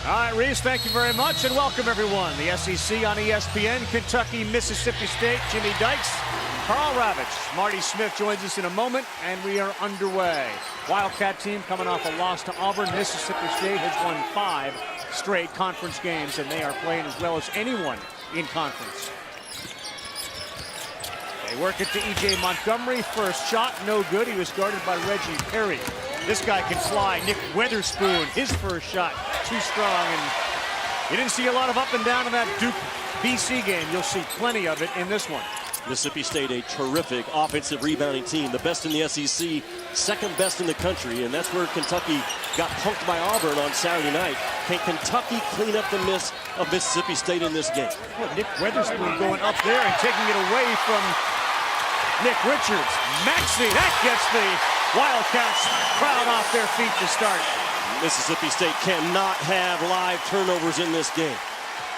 All right, Reese, thank you very much, and welcome everyone. The SEC on ESPN, Kentucky, Mississippi State, Jimmy Dykes, Carl Ravitch. Marty Smith joins us in a moment, and we are underway. Wildcat team coming off a loss to Auburn. Mississippi State has won 5 straight conference games, and they are playing as well as anyone in conference. They work it to E.J. Montgomery. First shot, no good. He was guarded by Reggie Perry. This guy can fly. Nick Wetherspoon, his first shot, too strong. And you didn't see a lot of up and down in that Duke BC game. You'll see plenty of it in this one. Mississippi State, a terrific offensive rebounding team, the best in the SEC, second best in the country, and that's where Kentucky got punked by Auburn on Saturday night. Can Kentucky clean up the miss of Mississippi State in this game? Well, Nick Wetherspoon going up there and taking it away from Nick Richards. Maxey, that gets the Wildcats crowd off their feet to start. Mississippi State cannot have live turnovers in this game.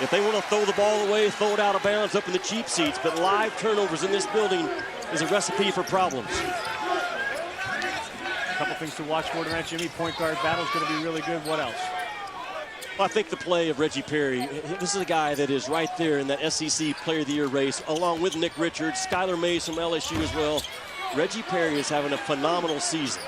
If they want to throw the ball away, throw it out of bounds up in the cheap seats, but live turnovers in this building is a recipe for problems. A couple things to watch for tonight, Jimmy. Point guard battle is going to be really good. What else? Well, I think the play of Reggie Perry, this is a guy that is right there in that SEC Player of the Year race, along with Nick Richards, Skylar Mays from LSU as well. Reggie Perry is having a phenomenal season.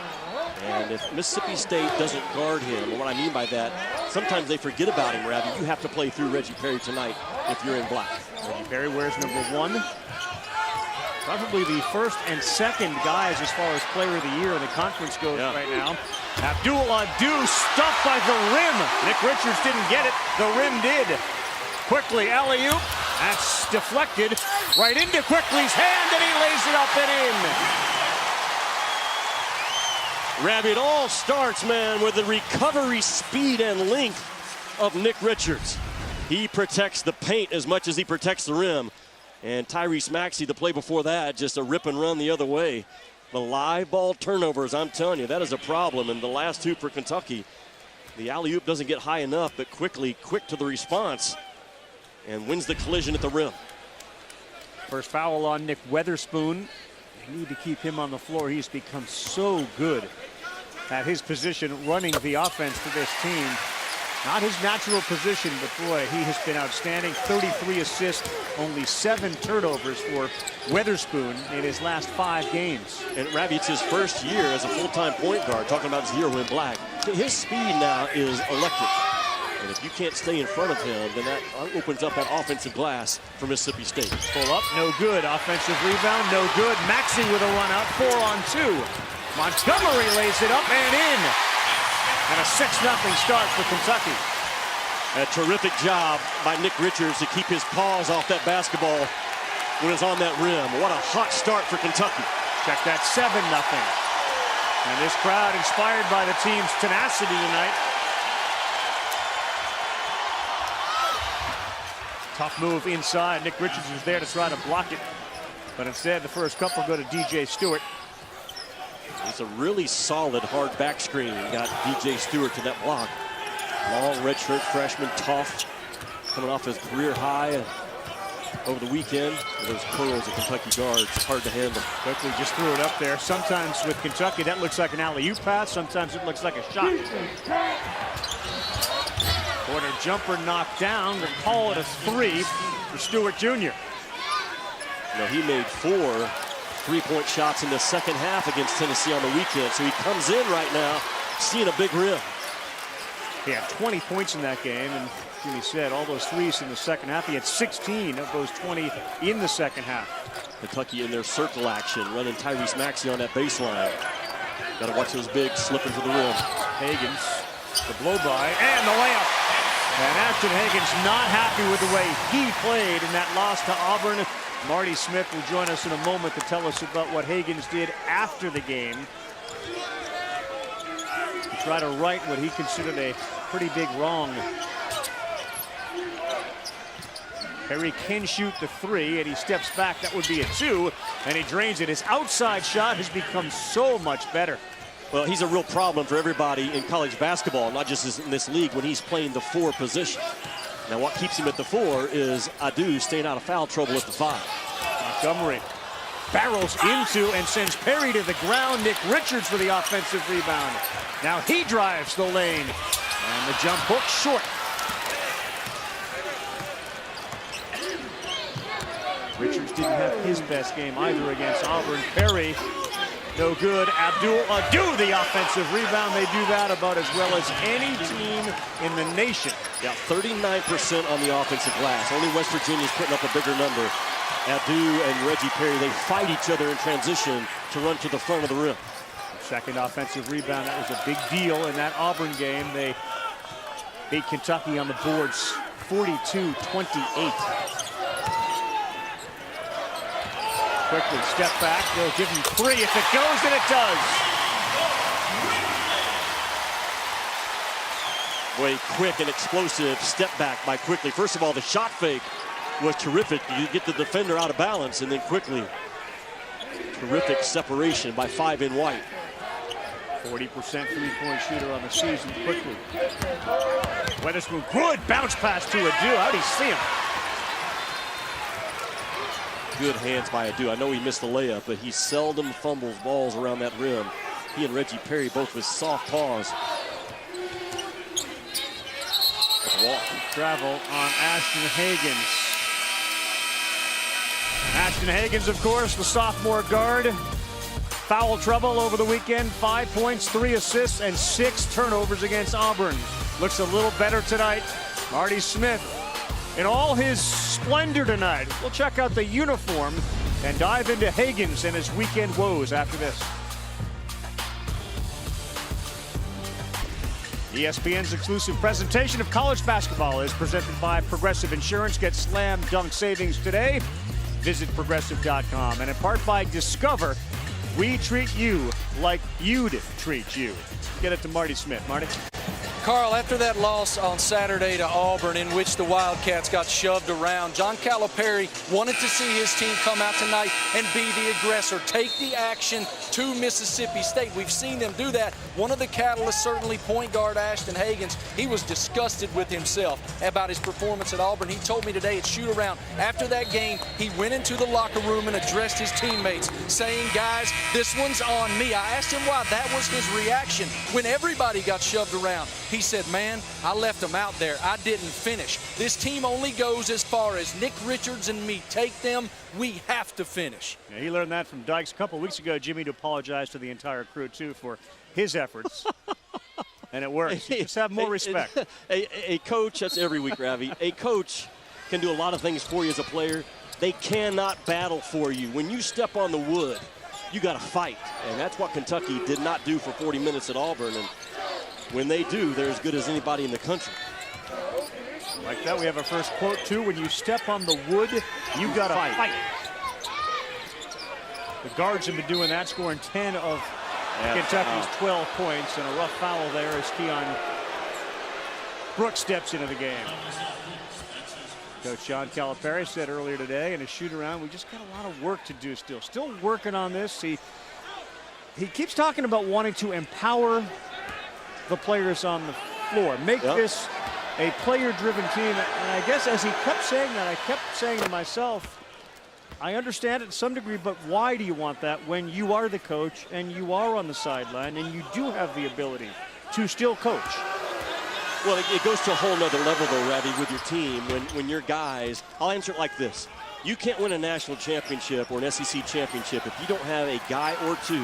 And if Mississippi State doesn't guard him, and what I mean by that, sometimes they forget about him, Ravi. You have to play through Reggie Perry tonight if you're in black. Reggie Perry wears number 1. Probably the first and second guys as far as Player of the Year in the conference goes right now. Abdul Adu stuffed by the rim. Nick Richards didn't get it. The rim did. Quickly, alley-oop. That's deflected right into Quickly's hand, and he lays it up and in. Ravi, it all starts, man, with the recovery speed and length of Nick Richards. He protects the paint as much as he protects the rim. And Tyrese Maxey, the play before that, just a rip and run the other way. The live ball turnovers, I'm telling you, that is a problem. And the last 2 for Kentucky, the alley-oop doesn't get high enough, but Quickly, quick to the response, and wins the collision at the rim. First foul on Nick Wetherspoon. They need to keep him on the floor. He's become so good at his position, running the offense for this team. Not his natural position, but boy, he has been outstanding. 33 assists, only 7 turnovers for Wetherspoon in his last 5 games. And Ravi, it's his first year as a full-time point guard, talking about his year when black. His speed now is electric. And if you can't stay in front of him, then that opens up that offensive glass for Mississippi State. Pull up, no good. Offensive rebound, no good. Maxey with a run out, 4 on 2. Montgomery lays it up and in. And a 6-0 start for Kentucky. A terrific job by Nick Richards to keep his paws off that basketball when it's on that rim. What a hot start for Kentucky. Check that, 7-0. And this crowd inspired by the team's tenacity tonight. Tough move inside. Nick Richards was there to try to block it. But instead, the first couple go to DJ Stewart. It's a really solid hard back screen. Got DJ Stewart to that block. Long redshirt freshman, tough. Coming off his career high over the weekend. Those curls of Kentucky guards, hard to handle. Quickly just threw it up there. Sometimes with Kentucky, that looks like an alley-oop pass. Sometimes it looks like a shot. Corner jumper knocked down. They call it a 3 for Stewart Jr. Now he made 4 3-point shots in the second half against Tennessee on the weekend. So he comes in right now seeing a big rim. He had 20 points in that game, and Jimmy said all those threes in the second half. He had 16 of those 20 in the second half. Kentucky in their circle action, running Tyrese Maxey on that baseline. Got to watch those bigs slipping for the rim. Hagans, the blow by, and the layup. And Ashton Hagans not happy with the way he played in that loss to Auburn. Marty Smith will join us in a moment to tell us about what Hagans did after the game. To try to right what he considered a pretty big wrong. Perry can shoot the 3, and he steps back. That would be a 2, and he drains it. His outside shot has become so much better. Well, he's a real problem for everybody in college basketball, not just in this league when he's playing the 4 position. Now, what keeps him at the 4 is Adu staying out of foul trouble at the 5. Montgomery barrels into and sends Perry to the ground. Nick Richards for the offensive rebound. Now he drives the lane. And the jump hook short. Hagans didn't have his best game either against Auburn. Perry, no good. Abdul-Adu, the offensive rebound. They do that about as well as any team in the nation. Yeah, 39% on the offensive glass. Only West Virginia's putting up a bigger number. Abdu and Reggie Perry, they fight each other in transition to run to the front of the rim. Second offensive rebound. That was a big deal in that Auburn game. They beat Kentucky on the boards 42-28. Quickly step back. They'll give him three. If it goes, then it does. Boy, quick and explosive step back by Quickly. First of all, the shot fake was terrific. You get the defender out of balance, and then Quickly. Terrific separation by 5 in White. 40% three-point shooter on the season. Quickly. Wetherspoon, good bounce pass to Adu. How'd he see him? Good hands by Adu. I know he missed the layup, but he seldom fumbles balls around that rim. He and Reggie Perry both with soft paws. Walk. Travel on Ashton Hagans. Ashton Hagans, of course, the sophomore guard. Foul trouble over the weekend. 5 points, 3 assists, and 6 turnovers against Auburn. Looks a little better tonight. Marty Smith in all his splendor tonight. We'll check out the uniform and dive into Hagans and his weekend woes after this. ESPN's exclusive presentation of college basketball is presented by Progressive Insurance. Get slam dunk savings today. Visit progressive.com. And in part by Discover, we treat you like you'd treat you. Get it to Marty Smith. Marty? Carl, after that loss on Saturday to Auburn, in which the Wildcats got shoved around, John Calipari wanted to see his team come out tonight and be the aggressor, take the action to Mississippi State. We've seen them do that. One of the catalysts, certainly point guard Ashton Hagans, he was disgusted with himself about his performance at Auburn. He told me today at shoot-around, after that game, he went into the locker room and addressed his teammates, saying, guys, this one's on me. I asked him why. That was his reaction when everybody got shoved around. He said, man, I left them out there. I didn't finish. This team only goes as far as Nick Richards and me take them. We have to finish. Yeah, he learned that from Dykes a couple weeks ago, Jimmy, to apologize to the entire crew, too, for his efforts. And it works. You just have more respect. A coach, that's every week, Ravi. A coach can do a lot of things for you as a player. They cannot battle for you. When you step on the wood, you got to fight. And that's what Kentucky did not do for 40 minutes at Auburn. And when they do, they're as good as anybody in the country. Like that, we have our first quote, too. When you step on the wood, you got to fight. The guards have been doing that, scoring 10 of Kentucky's 12 points. And a rough foul there as Keon Brooks steps into the game. Coach John Calipari said earlier today in a shoot-around, we just got a lot of work to do still. Still working on this. He keeps talking about wanting to empower the players on the floor, make this a player-driven team. And I guess as he kept saying that, I kept saying to myself, I understand it to some degree, but why do you want that when you are the coach and you are on the sideline and you do have the ability to still coach? Well, it goes to a whole nother level, though, Ravi, with your team. When your guys, I'll answer it like this. You can't win a national championship or an SEC championship if you don't have a guy or two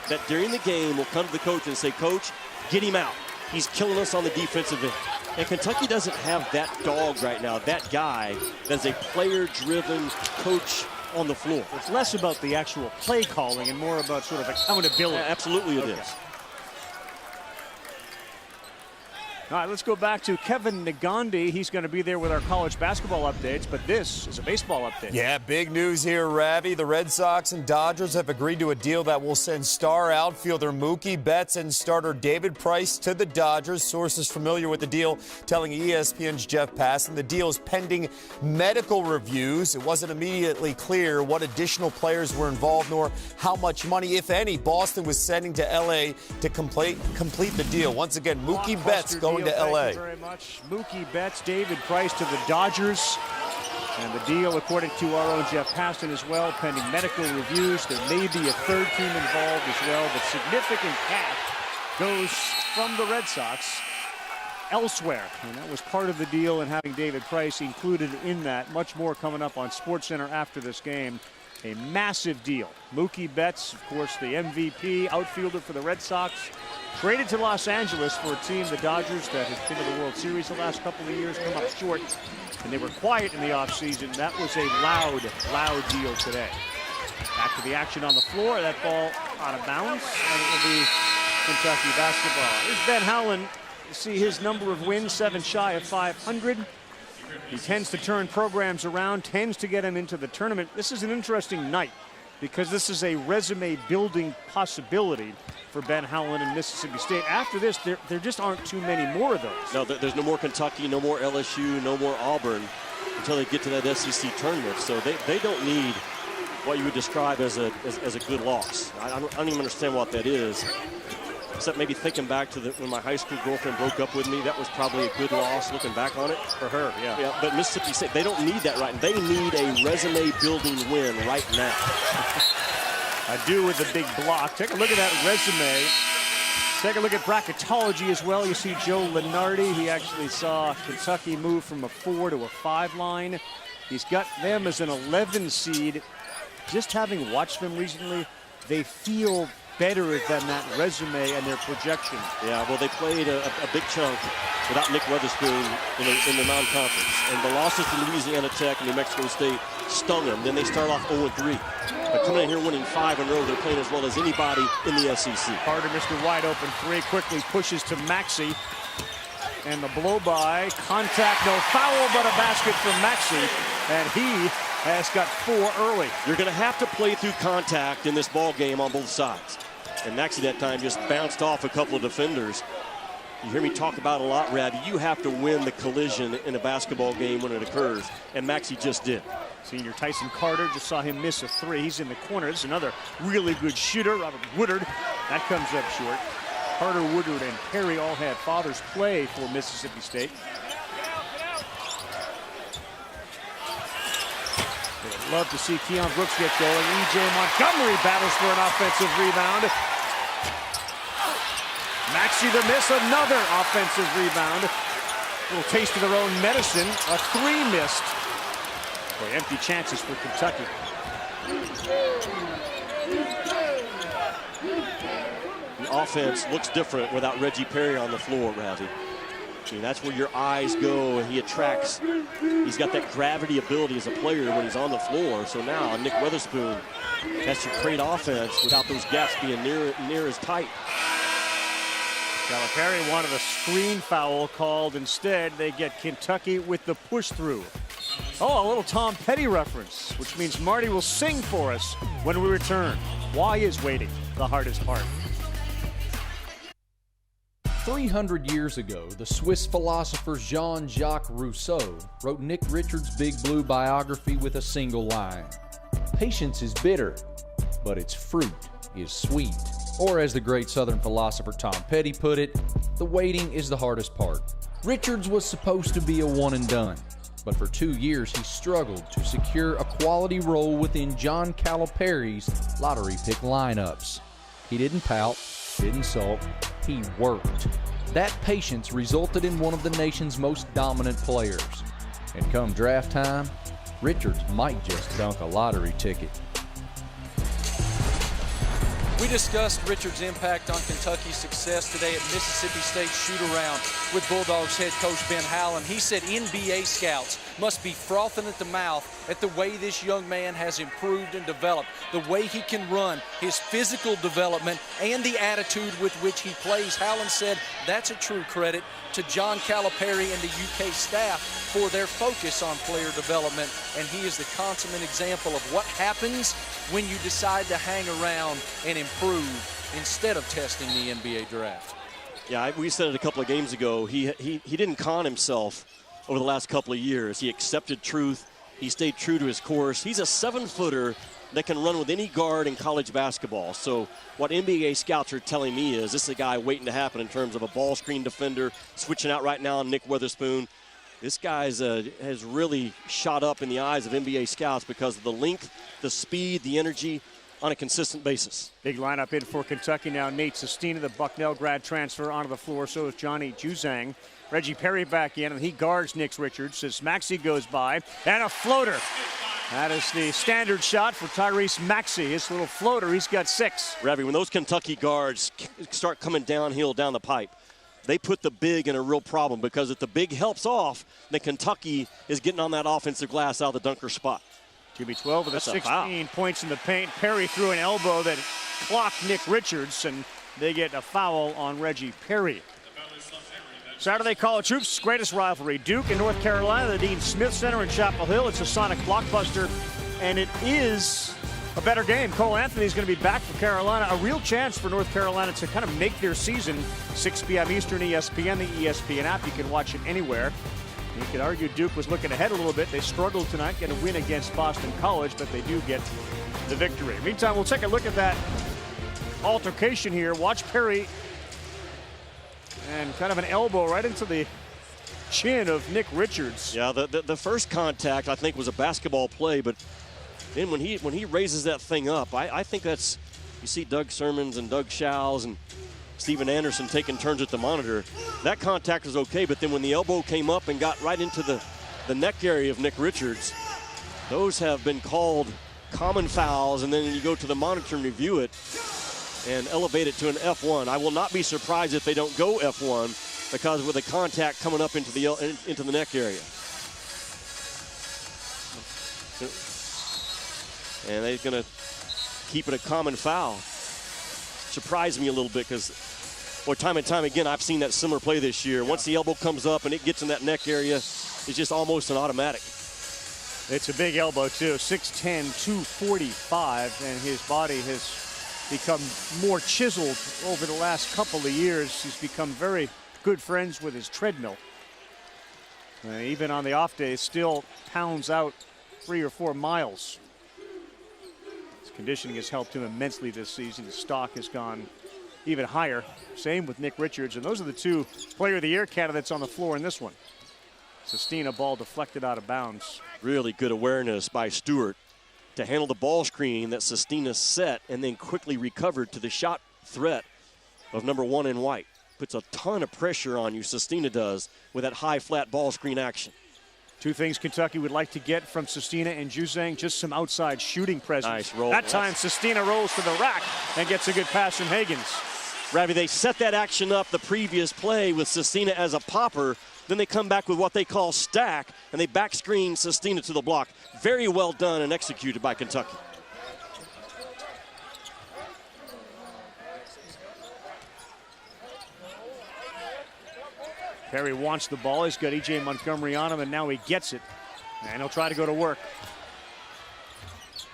that during the game will come to the coach and say, Coach, get him out. He's killing us on the defensive end. And Kentucky doesn't have that dog right now, that guy that's a player-driven coach on the floor. It's less about the actual play calling and more about sort of accountability. Yeah, absolutely it is. All right, let's go back to Kevin Nagandi. He's going to be there with our college basketball updates, but this is a baseball update. Yeah, big news here, Ravi. The Red Sox and Dodgers have agreed to a deal that will send star outfielder Mookie Betts and starter David Price to the Dodgers. Sources familiar with the deal telling ESPN's Jeff Passan the deal is pending medical reviews. It wasn't immediately clear what additional players were involved nor how much money, if any, Boston was sending to L.A. to complete the deal. Once again, Mookie Betts going to L.A. Thank you very much. Mookie Betts, David Price to the Dodgers. And the deal, according to our own Jeff Passan as well, pending medical reviews. There may be a third team involved as well, but significant cash goes from the Red Sox elsewhere. And that was part of the deal in having David Price included in that. Much more coming up on SportsCenter after this game. A massive deal. Mookie Betts, of course, the MVP outfielder for the Red Sox, traded to Los Angeles for a team, the Dodgers, that has been to the World Series the last couple of years, come up short. And they were quiet in the offseason. That was a loud deal today. Back to the action on the floor. That ball out of bounds, and it will be Kentucky basketball. Here's Ben Howland. You see his number of wins, 7 shy of 500. He tends to turn programs around, tends to get him into the tournament. This is an interesting night because this is a resume-building possibility for Ben Howland and Mississippi State. After this, there just aren't too many more of those. No, there's no more Kentucky, no more LSU, no more Auburn until they get to that SEC tournament. So they don't need what you would describe as a good loss. I don't even understand what that is. Except maybe thinking back to when my high school girlfriend broke up with me, that was probably a good loss looking back on it. For her, yeah. But Mississippi State, they don't need that right now. They need a resume-building win right now. I do with the big block. Take a look at that resume. Take a look at bracketology as well. You see Joe Lenardi. He actually saw Kentucky move from a 4 to a 5 line. He's got them as an 11 seed. Just having watched them recently, they feel better than that resume and their projection. Yeah, well, they played a big chunk without Nick Wetherspoon in the non-conference. And the losses to Louisiana Tech and New Mexico State stung them. Then they start off 0-3. But coming in here winning 5 in a row, they're playing as well as anybody in the SEC. Carter, Mr. Wide Open 3, quickly pushes to Maxey. And the blow-by, contact, no foul, but a basket from Maxey. And he has got 4 early. You're going to have to play through contact in this ball game on both sides. And Maxey that time just bounced off a couple of defenders. You hear me talk about it a lot, Rabbi. You have to win the collision in a basketball game when it occurs. And Maxey just did. Senior Tyson Carter, just saw him miss a 3. He's in the corner. This is another really good shooter, Robert Woodard. That comes up short. Carter, Woodard, and Perry all had fathers play for Mississippi State. They'd love to see Keon Brooks get going. E.J. Montgomery battles for an offensive rebound. Maxey the miss, another offensive rebound. A little taste of their own medicine. A 3 missed. Boy, empty chances for Kentucky. The offense looks different without Reggie Perry on the floor, Ravi. I mean, that's where your eyes go, and he attracts. He's got that gravity ability as a player when he's on the floor. So now Nick Wetherspoon has to create offense without those gaps being near as tight. Calipari wanted a screen foul called. Instead, they get Kentucky with the push through. Oh, a little Tom Petty reference, which means Marty will sing for us when we return. Why is waiting the hardest part? 300 years ago, the Swiss philosopher Jean-Jacques Rousseau wrote Nick Richards' Big Blue biography with a single line. Patience is bitter, but its fruit is sweet. Or as the great Southern philosopher Tom Petty put it, the waiting is the hardest part. Richards was supposed to be a one and done, but for 2 years he struggled to secure a quality role within John Calipari's lottery pick lineups. He didn't pout, didn't sulk, he worked. That patience resulted in one of the nation's most dominant players. And come draft time, Richards might just dunk a lottery ticket. We discussed Richards' impact on Kentucky's success today at Mississippi State shoot-around with Bulldogs head coach Ben Howland. He said NBA scouts must be frothing at the mouth at the way this young man has improved and developed, the way he can run, his physical development, and the attitude with which he plays. Howland said that's a true credit to John Calipari and the UK staff for their focus on player development, and he is the consummate example of what happens when you decide to hang around and improve instead of testing the NBA draft. Yeah, we said it a couple of games ago. He didn't con himself over the last couple of years. He accepted truth. He stayed true to his course. He's a 7-footer that can run with any guard in college basketball. So what NBA scouts are telling me is this is a guy waiting to happen in terms of a ball screen defender, switching out right now on Nick Wetherspoon. This guy has really shot up in the eyes of NBA scouts because of the length, the speed, the energy on a consistent basis. Big lineup in for Kentucky now. Nate Sistina, the Bucknell grad transfer, onto the floor. So is Johnny Juzang. Reggie Perry back in, and he guards Nick Richards as Maxey goes by, and a floater. That is the standard shot for Tyrese Maxey. His little floater, he's got 6. Ravi, when those Kentucky guards start coming downhill down the pipe, they put the big in a real problem, because if the big helps off, then Kentucky is getting on that offensive glass out of the dunker spot. Jimmy 12 with the 16 points in the paint. Perry threw an elbow that clocked Nick Richards, and they get a foul on Reggie Perry. Saturday College Hoops, greatest rivalry. Duke and North Carolina, the Dean Smith Center in Chapel Hill. It's a Sonic blockbuster, and it is a better game. Cole Anthony's going to be back for Carolina. A real chance for North Carolina to kind of make their season. 6 p.m. Eastern, ESPN, the ESPN app. You can watch it anywhere. You could argue Duke was looking ahead a little bit. They struggled tonight, get a win against Boston College, but they do get the victory. Meantime, we'll take a look at that altercation here. Watch Perry, and kind of an elbow right into the chin of Nick Richards. Yeah, the first contact, I think, was a basketball play, but then when he raises that thing up, I think that's, you see Doug Sermons and Doug Schowes and Steven Anderson taking turns at the monitor. That contact was okay, but then when the elbow came up and got right into the neck area of Nick Richards, those have been called common fouls, and then you go to the monitor and review it and elevate it to an F1. I will not be surprised if they don't go F1, because with the contact coming up into the neck area. And they're going to keep it a common foul. Surprised me a little bit, because, boy, time and time again, I've seen that similar play this year. Once the elbow comes up and it gets in that neck area, it's just almost an automatic. It's a big elbow, too. 6'10", 245, and his body has become more chiseled over the last couple of years. He's become very good friends with his treadmill. Even on the off days, still pounds out 3 or 4 miles. His conditioning has helped him immensely this season. His stock has gone even higher. Same with Nick Richards, and those are the 2 Player of the Year candidates on the floor in this one. Sistina, ball deflected out of bounds. Really good awareness by Stewart to handle the ball screen that Sistina set, and then quickly recovered to the shot threat of number 1 in white. Puts a ton of pressure on you, Sistina does, with that high flat ball screen action. 2 things Kentucky would like to get from Sistina and Juzang, just some outside shooting presence. Nice roll. That time Sistina rolls to the rack and gets a good pass from Hagans. Ravi, they set that action up the previous play with Sistina as a popper. Then they come back with what they call stack, and they back screen Sistina to the block. Very well done and executed by Kentucky. Perry wants the ball. He's got E.J. Montgomery on him, and now he gets it. And he'll try to go to work.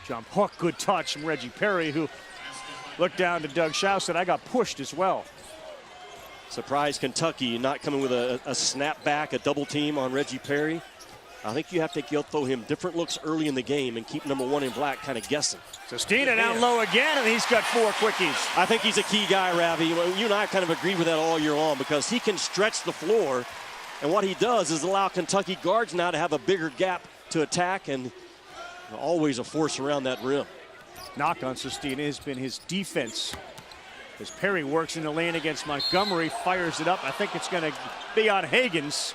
Jump hook, good touch from Reggie Perry, who looked down to Doug Schowes, said, I got pushed as well. Surprise Kentucky not coming with a snap back, a double team on Reggie Perry. I think you have to throw him different looks early in the game and keep number 1 in black kind of guessing. Sistina down low again, and he's got 4 quickies. I think he's a key guy, Ravi. You and I kind of agreed with that all year long, because he can stretch the floor, and what he does is allow Kentucky guards now to have a bigger gap to attack, and always a force around that rim. Knock on Sistina has been his defense. As Perry works in the lane against Montgomery, fires it up. I think it's going to be on Hagans.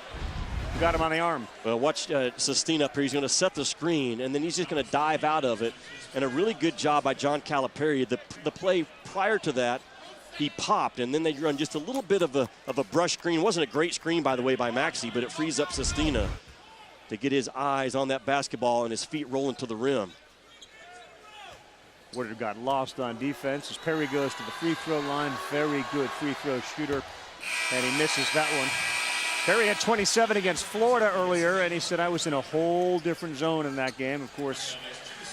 Got him on the arm. Well, watch Sistina up here. He's going to set the screen, and then he's just going to dive out of it. And a really good job by John Calipari. The play prior to that, he popped, and then they run just a little bit of a brush screen. It wasn't a great screen, by the way, by Maxey, but it frees up Sistina to get his eyes on that basketball and his feet rolling to the rim. Woodard got lost on defense as Perry goes to the free throw line. Very good free throw shooter, and he misses that one. Perry had 27 against Florida earlier, and he said, I was in a whole different zone in that game. Of course,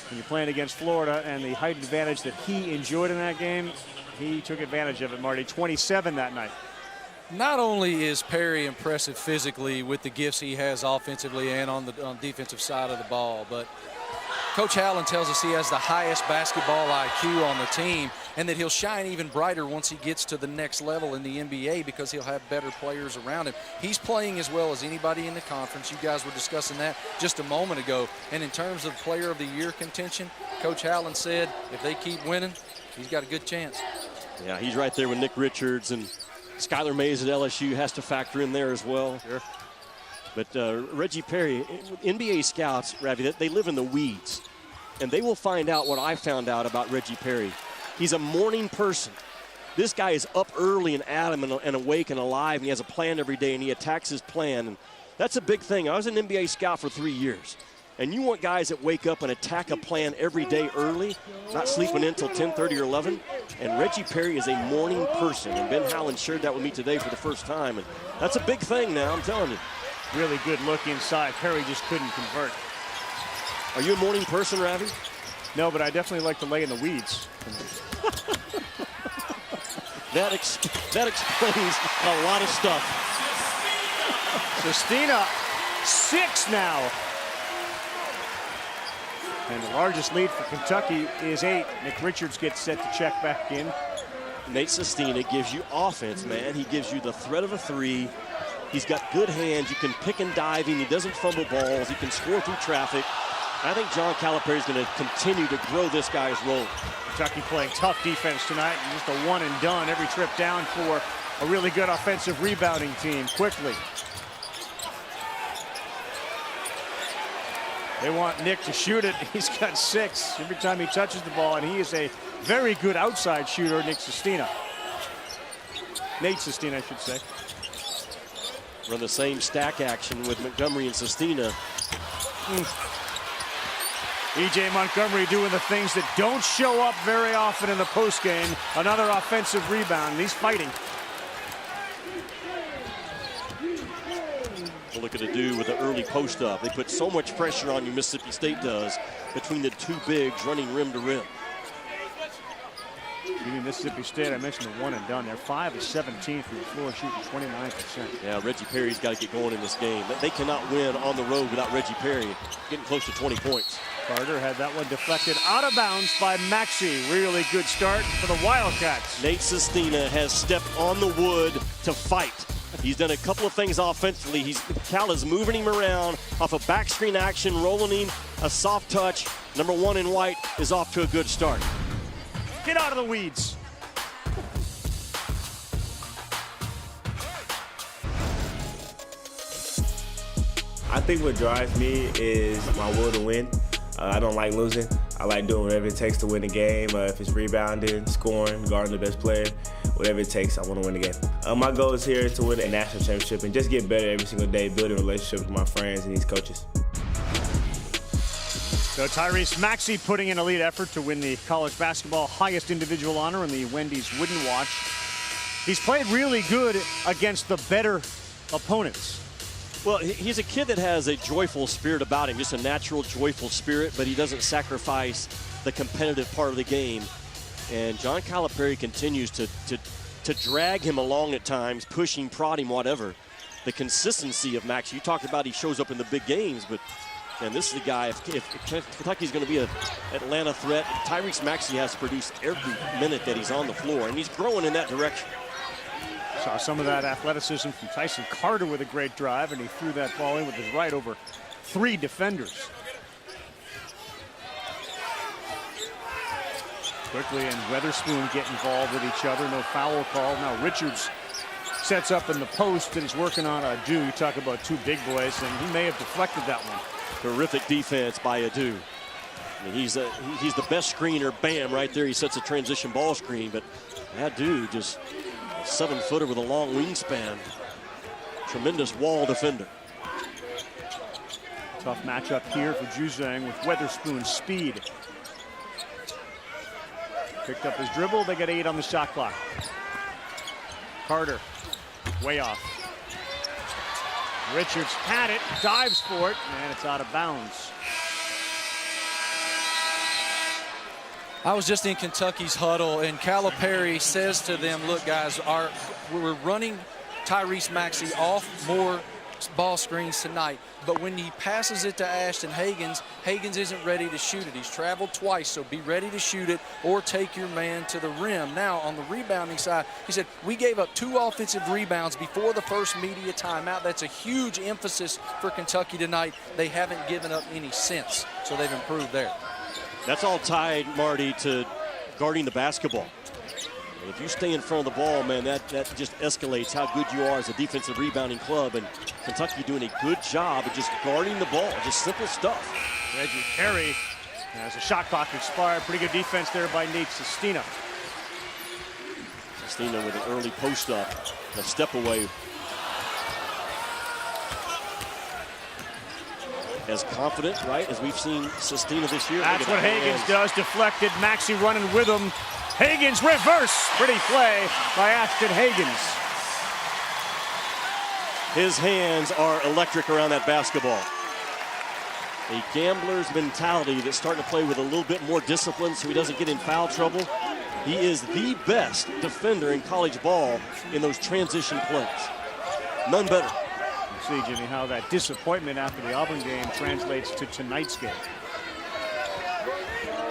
when you're playing against Florida and the height advantage that he enjoyed in that game, he took advantage of it, Marty. 27 that night. Not only is Perry impressive physically with the gifts he has offensively and on the defensive side of the ball, but Coach Allen tells us he has the highest basketball IQ on the team, and that he'll shine even brighter once he gets to the next level in the NBA, because he'll have better players around him. He's playing as well as anybody in the conference. You guys were discussing that just a moment ago. And in terms of Player of the Year contention, Coach Allen said if they keep winning, he's got a good chance. Yeah, he's right there with Nick Richards, and Skylar Mays at LSU has to factor in there as well. Sure. But Reggie Perry, NBA scouts, Ravi, they live in the weeds. And they will find out what I found out about Reggie Perry. He's a morning person. This guy is up early and adamant and awake and alive, and he has a plan every day, and he attacks his plan. And that's a big thing. I was an NBA scout for 3 years. And you want guys that wake up and attack a plan every day early, not sleeping in until 10:30 or 11. And Reggie Perry is a morning person. And Ben Howland shared that with me today for the first time. And that's a big thing now, I'm telling you. Really good look inside. Perry just couldn't convert. Are you a morning person, Ravi? No, but I definitely like to lay in the weeds. That explains a lot of stuff. Sistina, 6 now. And the largest lead for Kentucky is 8. Nick Richards gets set to check back in. Nate Sistina gives you offense, man. He gives you the threat of a 3. He's got good hands. You can pick and dive him. He doesn't fumble balls. He can score through traffic. I think John Calipari is going to continue to grow this guy's role. Kentucky playing tough defense tonight, and just a one and done every trip down for a really good offensive rebounding team. Quickly. They want Nick to shoot it. He's got 6 every time he touches the ball, and he is a very good outside shooter, Nick Sistina. Nate Sistina, I should say. Run the same stack action with Montgomery and Sistina. E.J. Montgomery doing the things that don't show up very often in the postgame. Another offensive rebound, and he's fighting. Look at Adu with the early post up. They put so much pressure on you, Mississippi State does, between the 2 bigs running rim to rim. Even Mississippi State, I mentioned the one and done. They're 5 of 17 from the floor, shooting 29%. Yeah, Reggie Perry's got to get going in this game. They cannot win on the road without Reggie Perry getting close to 20 points. Carter had that one deflected out of bounds by Maxey. Really good start for the Wildcats. Nate Sistina has stepped on the wood to fight. He's done a couple of things offensively. Cal is moving him around off a back screen action, rolling him, a soft touch. Number 1 in white is off to a good start. Get out of the weeds. I think what drives me is my will to win. I don't like losing. I like doing whatever it takes to win the game. If it's rebounding, scoring, guarding the best player, whatever it takes, I want to win the game. My goal is here to win a national championship and just get better every single day, building relationships with my friends and these coaches. So Tyrese Maxey putting in a lead effort to win the college basketball highest individual honor in the Wendy's Wooden Watch. He's played really good against the better opponents. Well, he's a kid that has a joyful spirit about him, just a natural joyful spirit, but he doesn't sacrifice the competitive part of the game. And John Calipari continues to drag him along at times, pushing, prodding, whatever. The consistency of Max, you talked about he shows up in the big games, but and this is the guy, if Kentucky's going to be an Atlanta threat, Tyrese Maxey has to produce every minute that he's on the floor, and he's growing in that direction. Saw some of that athleticism from Tyson Carter with a great drive, and he threw that ball in with his right over 3 defenders. Quickly and Wetherspoon get involved with each other. No foul call. Now Richards sets up in the post and is working on Adu. You talk about 2 big boys, and he may have deflected that one. Terrific defense by Adu. I mean, he's the best screener. Bam, right there. He sets a transition ball screen, but Adu just a 7-footer with a long wingspan. Tremendous wall defender. Tough matchup here for Juzang with Wetherspoon's speed. Picked up his dribble. They got 8 on the shot clock. Carter, way off. Richards had it, dives for it, and it's out of bounds. I was just in Kentucky's huddle, and Calipari says to them, look, guys, we're running Tyrese Maxey off more ball screens tonight, but when he passes it to Ashton Hagans, Hagans isn't ready to shoot it. He's traveled twice, so be ready to shoot it or take your man to the rim. Now, on the rebounding side, he said, we gave up 2 offensive rebounds before the first media timeout. That's a huge emphasis for Kentucky tonight. They haven't given up any since, so they've improved there. That's all tied, Marty, to guarding the basketball. And if you stay in front of the ball, man, that just escalates how good you are as a defensive rebounding club. And Kentucky doing a good job of just guarding the ball, just simple stuff. Reggie Perry has a shot clock expired. Pretty good defense there by Nate Sistina. Sistina with an early post up, a step away. As confident, right, as we've seen Sistina this year. That's what Hagans does. Deflected. Maxey running with him. Hagans reverse. Pretty play by Ashton Hagans. His hands are electric around that basketball. A gambler's mentality that's starting to play with a little bit more discipline so he doesn't get in foul trouble. He is the best defender in college ball in those transition plays. None better. See, Jimmy, how that disappointment after the Auburn game translates to tonight's game.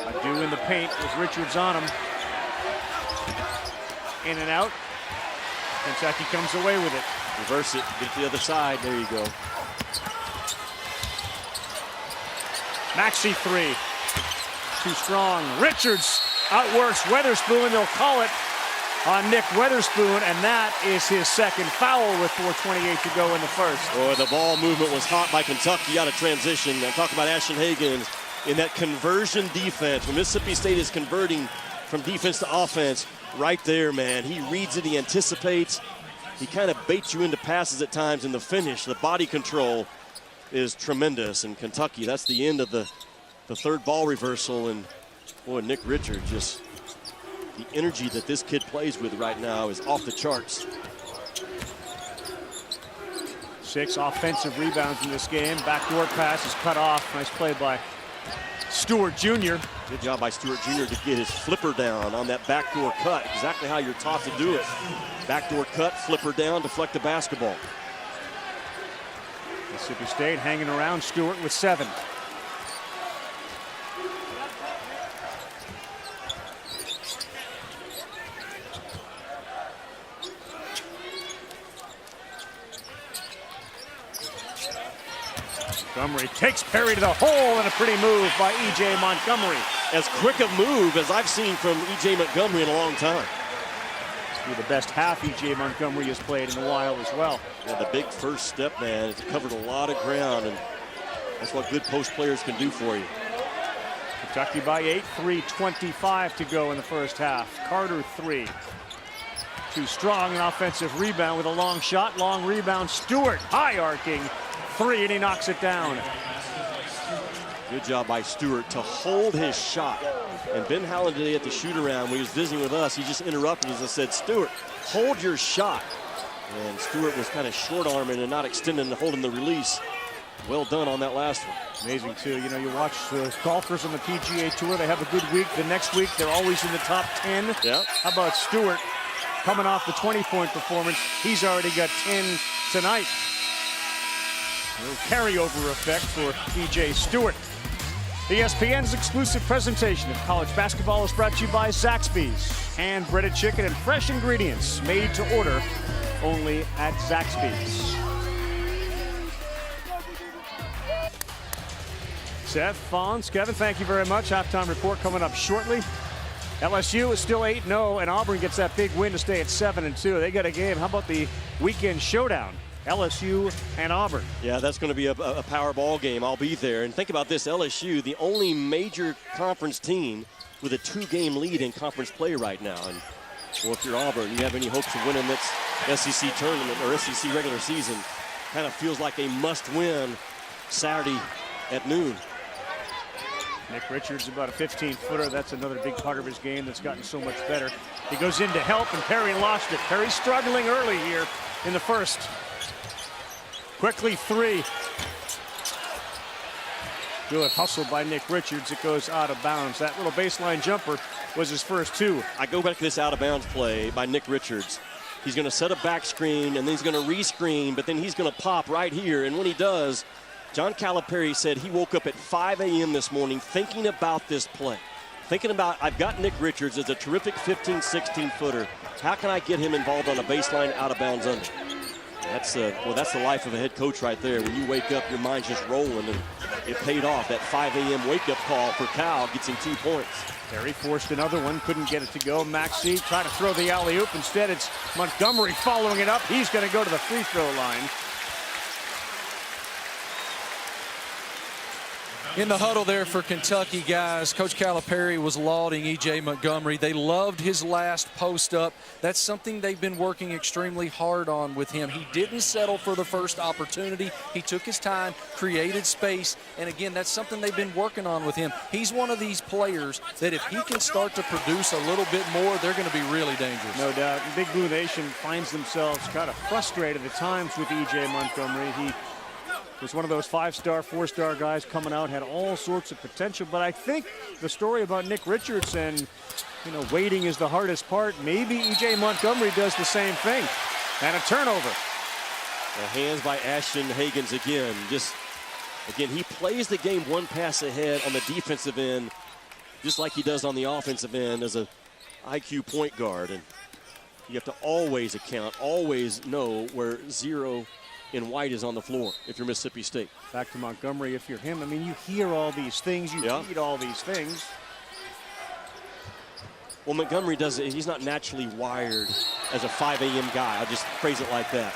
Adu in the paint with Richards on him. In and out. Kentucky comes away with it. Reverse it, get to the other side. There you go. Maxey three. Too strong. Richards outworks Wetherspoon. They'll call it on Nick Wetherspoon, and that is his second foul with 4:28 to go in the first. Boy, the ball movement was hot by Kentucky out of transition. I'm talking about Ashton Hagans in that conversion defense. When Mississippi State is converting from defense to offense, right there, man. He reads it, he anticipates. He kind of baits you into passes at times in the finish. The body control is tremendous. And Kentucky, that's the end of the third ball reversal. And, boy, Nick Richards just... the energy that this kid plays with right now is off the charts. 6 offensive rebounds in this game. Backdoor pass is cut off. Nice play by Stewart Jr. Good job by Stewart Jr. to get his flipper down on that backdoor cut. Exactly how you're taught to do it. Backdoor cut, flipper down, deflect the basketball. Mississippi State hanging around. Stewart with 7. Montgomery takes Perry to the hole, and a pretty move by E.J. Montgomery. As quick a move as I've seen from E.J. Montgomery in a long time. The best half E.J. Montgomery has played in a while as well. Yeah, the big first step, man. It's covered a lot of ground, and that's what good post players can do for you. Kentucky by 8, 3:25 to go in the first half. Carter 3. Too strong, an offensive rebound with a long shot, long rebound. Stewart, high arcing 3, and he knocks it down. Good job by Stewart to hold his shot. And Ben Howland today at the shoot-around, when he was visiting with us, he just interrupted us and said, Stewart, hold your shot. And Stewart was kind of short-arming and not extending and holding the release. Well done on that last one. Amazing, too. You know, you watch the golfers on the PGA Tour. They have a good week. The next week, they're always in the top 10. Yeah. How about Stewart coming off the 20-point performance? He's already got 10 tonight. A little carryover effect for P.J. Stewart. ESPN's exclusive presentation of college basketball is brought to you by Zaxby's. Hand-breaded chicken and fresh ingredients made to order only at Zaxby's. Seth, Fonz, Kevin, thank you very much. Halftime report coming up shortly. LSU is still 8-0, and Auburn gets that big win to stay at 7-2. They got a game. How about the weekend showdown? LSU and Auburn. Yeah, that's going to be a power ball game. I'll be there. And think about this, LSU, the only major conference team with a 2-game lead in conference play right now. And well, if you're Auburn, you have any hopes of winning this SEC tournament or SEC regular season, kind of feels like a must-win Saturday at noon. Nick Richards, about a 15-footer. That's another big part of his game that's gotten so much better. He goes in to help, and Perry lost it. Perry struggling early here in the first. Quickly 3. Good hustle by Nick Richards. It goes out of bounds. That little baseline jumper was his first 2. I go back to this out-of-bounds play by Nick Richards. He's going to set a back screen, and then he's going to re-screen, but then he's going to pop right here. And when he does, John Calipari said he woke up at 5 a.m. this morning thinking about this play. Thinking about, I've got Nick Richards as a terrific 15, 16-footer. How can I get him involved on a baseline out-of-bounds under? That's the life of a head coach right there. When you wake up, your mind's just rolling, and it paid off. That 5 a.m. wake-up call for Cal gets him 2 points. Perry forced another one, couldn't get it to go. Maxey tried to throw the alley-oop. Instead, it's Montgomery following it up. He's going to go to the free throw line. In the huddle there for Kentucky, guys, Coach Calipari was lauding E.J. Montgomery. They loved his last post up. That's something they've been working extremely hard on with him. He didn't settle for the first opportunity. He took his time, created space, and again, that's something they've been working on with him. He's one of these players that if he can start to produce a little bit more, they're going to be really dangerous. No doubt. Big Blue Nation finds themselves kind of frustrated at times with E.J. Montgomery. He was one of those 5-star, 4-star guys coming out, had all sorts of potential. But I think the story about Nick Richards and, waiting is the hardest part. Maybe E.J. Montgomery does the same thing. And a turnover. The hands by Ashton Hagans again. Again, he plays the game one pass ahead on the defensive end, just like he does on the offensive end as a IQ point guard. And you have to always always know where 0 in white is on the floor if you're Mississippi State. Back to Montgomery if you're him. I mean, you hear all these things, you read all these things. Well, Montgomery he's not naturally wired as a 5 a.m. guy. I'll just phrase it like that.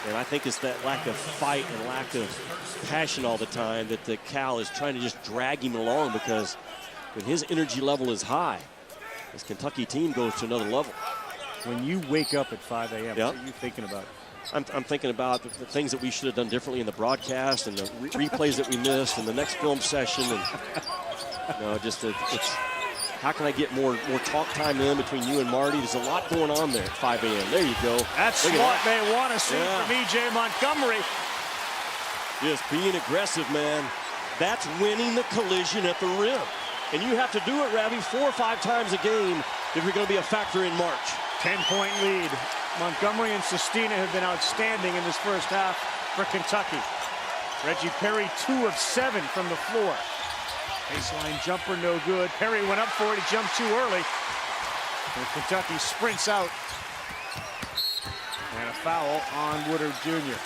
And I think it's that lack of fight and lack of passion all the time that the Cal is trying to just drag him along, because when his energy level is high, this Kentucky team goes to another level. When you wake up at 5 a.m., what are you thinking about? I'm thinking about the things that we should have done differently in the broadcast and the replays that we missed and the next film session. And it's how can I get more talk time in between you and Marty? There's a lot going on there at 5 a.m. There you go. That's what they want to see from E.J. Montgomery. Just being aggressive, man. That's winning the collision at the rim. And you have to do it, Ravi, 4 or 5 times a game if you're going to be a factor in March. 10-point lead. Montgomery and Sistina have been outstanding in this first half for Kentucky. Reggie Perry, 2 of 7 from the floor. Baseline jumper, no good. Perry went up for it. He jumped too early. And Kentucky sprints out. And a foul on Woodard Jr.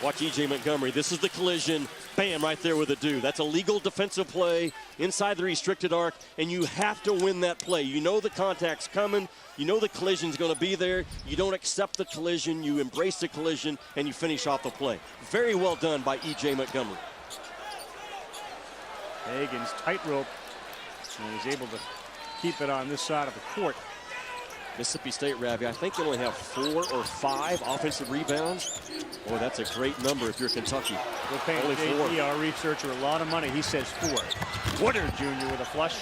Watch E.J. Montgomery. This is the collision. Bam, right there with a do. That's a legal defensive play inside the restricted arc, and you have to win that play. You know the contact's coming. You know the collision's going to be there. You don't accept the collision. You embrace the collision, and you finish off the play. Very well done by E.J. Montgomery. Hagans tightrope, and he's able to keep it on this side of the court. Mississippi State, Ravi, I think they only have 4 or 5 offensive rebounds. Boy, that's a great number if you're Kentucky. We're paying only 4. our researcher, a lot of money. He says 4. Woodard Jr. with a flush.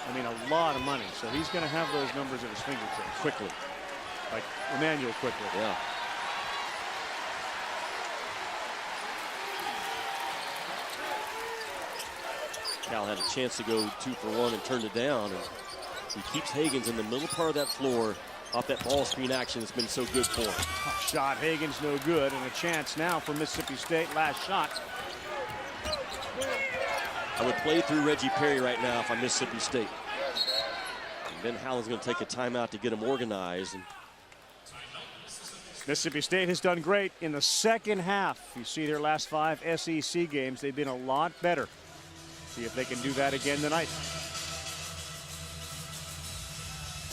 I mean, a lot of money. So he's going to have those numbers at his fingertips. Quickly. Like Emmanuel quickly. Yeah. Cal had a chance to go 2 for 1 and turned it down. And he keeps Hagans in the middle part of that floor off that ball screen action that's been so good for him. Shot, Hagans no good, and a chance now for Mississippi State. Last shot. I would play through Reggie Perry right now if I'm Mississippi State. And Ben Howland's going to take a timeout to get him organized. And Mississippi State has done great in the second half. You see their last 5 SEC games. They've been a lot better. See if they can do that again tonight.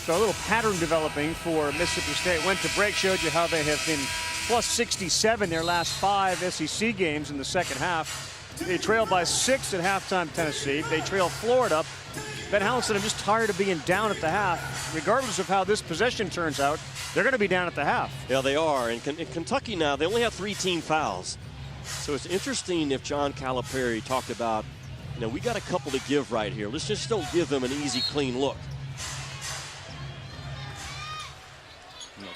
So a little pattern developing for Mississippi State. Went to break, showed you how they have been plus 67 their last 5 SEC games in the second half. They trailed by 6 at halftime Tennessee. They trailed Florida. Ben Howland said, I'm just tired of being down at the half. Regardless of how this possession turns out, they're going to be down at the half. Yeah, they are. And in Kentucky now, they only have 3 team fouls. So it's interesting if John Calipari talked about, we got a couple to give right here. Let's just don't give them an easy, clean look.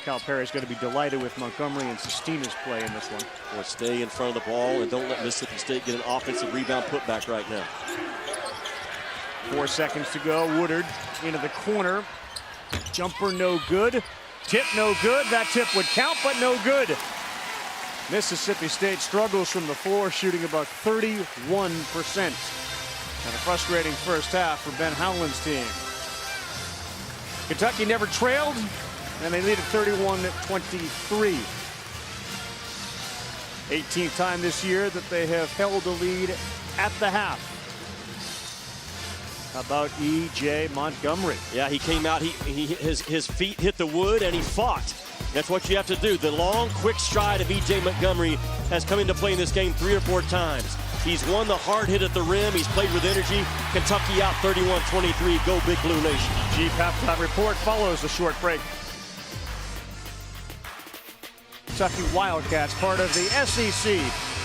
Calipari is going to be delighted with Montgomery and Sistina's play in this one. Or stay in front of the ball and don't let Mississippi State get an offensive rebound putback right now. 4 seconds to go. Woodard into the corner. Jumper no good. Tip no good. That tip would count, but no good. Mississippi State struggles from the floor, shooting about 31%. And a frustrating first half for Ben Howland's team. Kentucky never trailed, and they lead at 31-23. 18th time this year that they have held the lead at the half. How about E.J. Montgomery? Yeah, he came out, his feet hit the wood, and he fought. That's what you have to do. The long, quick stride of E.J. Montgomery has come into play in this game 3 or 4 times. He's won the hard hit at the rim. He's played with energy. Kentucky out 31-23. Go Big Blue Nation. Chief halftime report follows the short break. Kentucky Wildcats, part of the SEC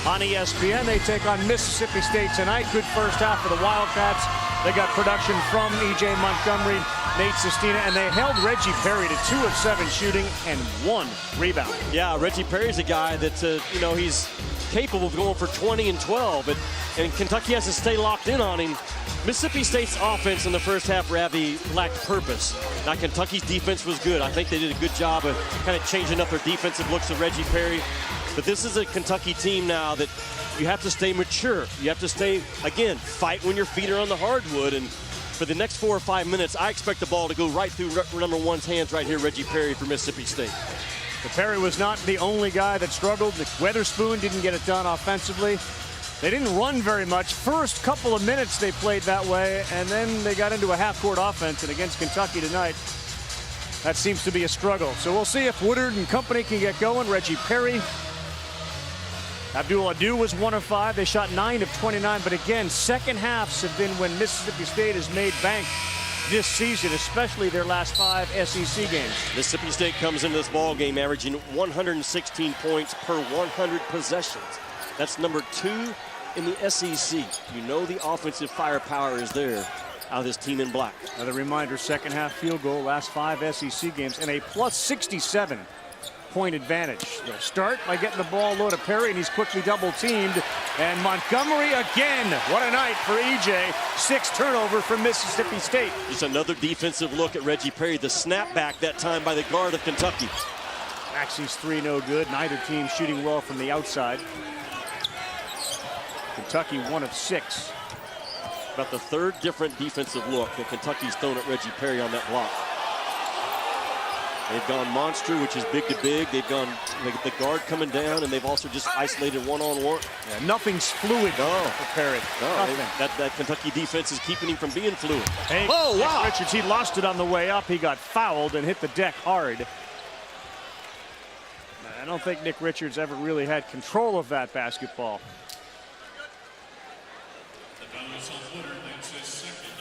on ESPN. They take on Mississippi State tonight. Good first half for the Wildcats. They got production from E.J. Montgomery, Nate Sistina, and they held Reggie Perry to 2 of 7 shooting and 1 rebound. Yeah, Reggie Perry's a guy that, he's capable of going for 20 and 12, and Kentucky has to stay locked in on him. Mississippi State's offense in the first half, Ravi, lacked purpose. Now, Kentucky's defense was good. I think they did a good job of kind of changing up their defensive looks of Reggie Perry. But this is a Kentucky team now that you have to stay mature. You have to stay, again, fight when your feet are on the hardwood. And for the next 4 or 5 minutes, I expect the ball to go right through number 1's hands right here, Reggie Perry for Mississippi State. But Perry was not the only guy that struggled. Wetherspoon didn't get it done offensively. They didn't run very much. First couple of minutes they played that way, and then they got into a half-court offense. And against Kentucky tonight, that seems to be a struggle. So we'll see if Woodard and company can get going. Reggie Perry. Abdul-Adu was 1 of 5. They shot 9 of 29. But again, second halves have been when Mississippi State has made bank this season, especially their last 5 SEC games. Mississippi State comes into this ball game averaging 116 points per 100 possessions. That's number 2 in the SEC. You know the offensive firepower is there out of this team in black. Another reminder, second half field goal, last 5 SEC games, and a plus 67 point advantage. They'll start by getting the ball low to Perry, and he's quickly double teamed. And Montgomery again. What a night for E.J. 6 turnover from Mississippi State. Just another defensive look at Reggie Perry. The snapback that time by the guard of Kentucky. Maxey's 3 no good. Neither team shooting well from the outside. Kentucky 1 of 6. About the 3rd different defensive look that Kentucky's thrown at Reggie Perry on that block. They've gone monster, which is big to big. They've gone the guard coming down, and they've also just isolated one-on-one. Yeah, nothing's fluid for Perry. That Kentucky defense is keeping him from being fluid. Hey, oh, wow. Richards, he lost it on the way up. He got fouled and hit the deck hard. I don't think Nick Richards ever really had control of that basketball.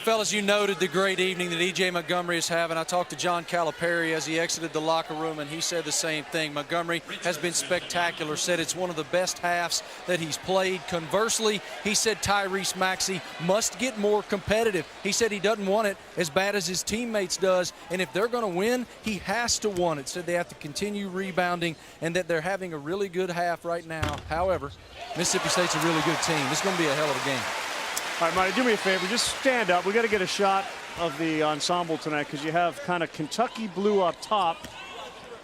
Fellas, you noted the great evening that E.J. Montgomery is having. I talked to John Calipari as he exited the locker room, and he said the same thing. Montgomery has been spectacular, said it's one of the best halves that he's played. Conversely, he said Tyrese Maxey must get more competitive. He said he doesn't want it as bad as his teammates does, and if they're going to win, he has to want it. Said they have to continue rebounding and that they're having a really good half right now. However, Mississippi State's a really good team. It's going to be a hell of a game. All right, Marty, do me a favor. Just stand up. We got to get a shot of the ensemble tonight because you have kind of Kentucky blue up top.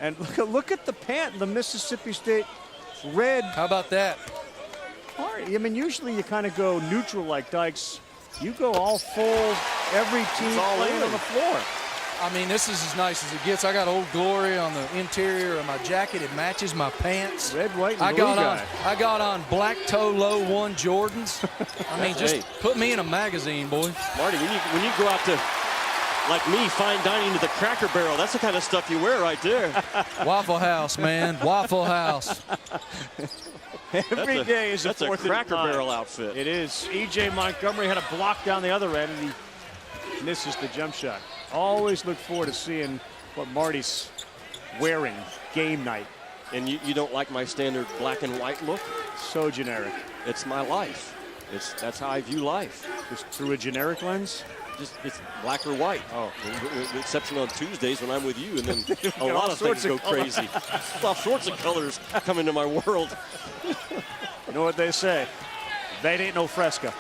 And look at the pant, the Mississippi State red. How about that? I mean, usually you kind of go neutral like Dykes. You go all full, every team playing on the floor. I mean, this is as nice as it gets. I got Old Glory on the interior of my jacket. It matches my pants. Red, white, and blue guy. I got on black toe low 1 Jordans. I mean, just put me in a magazine, boy. Marty, when you go out to, like me, fine dining to the Cracker Barrel, that's the kind of stuff you wear right there. Waffle House, man. Waffle House. Every day is a That's a Cracker Barrel outfit. It is. E.J. Montgomery had a block down the other end, and he misses the jump shot. Always look forward to seeing what Marty's wearing game night. And you don't like my standard black and white look? So generic. It's my life. That's how I view life. Just through a generic lens? Just it's black or white. Oh, with the exception on Tuesdays when I'm with you, and then a lot of things go crazy. All sorts of colors come into my world. You know what they say? That ain't no Fresca.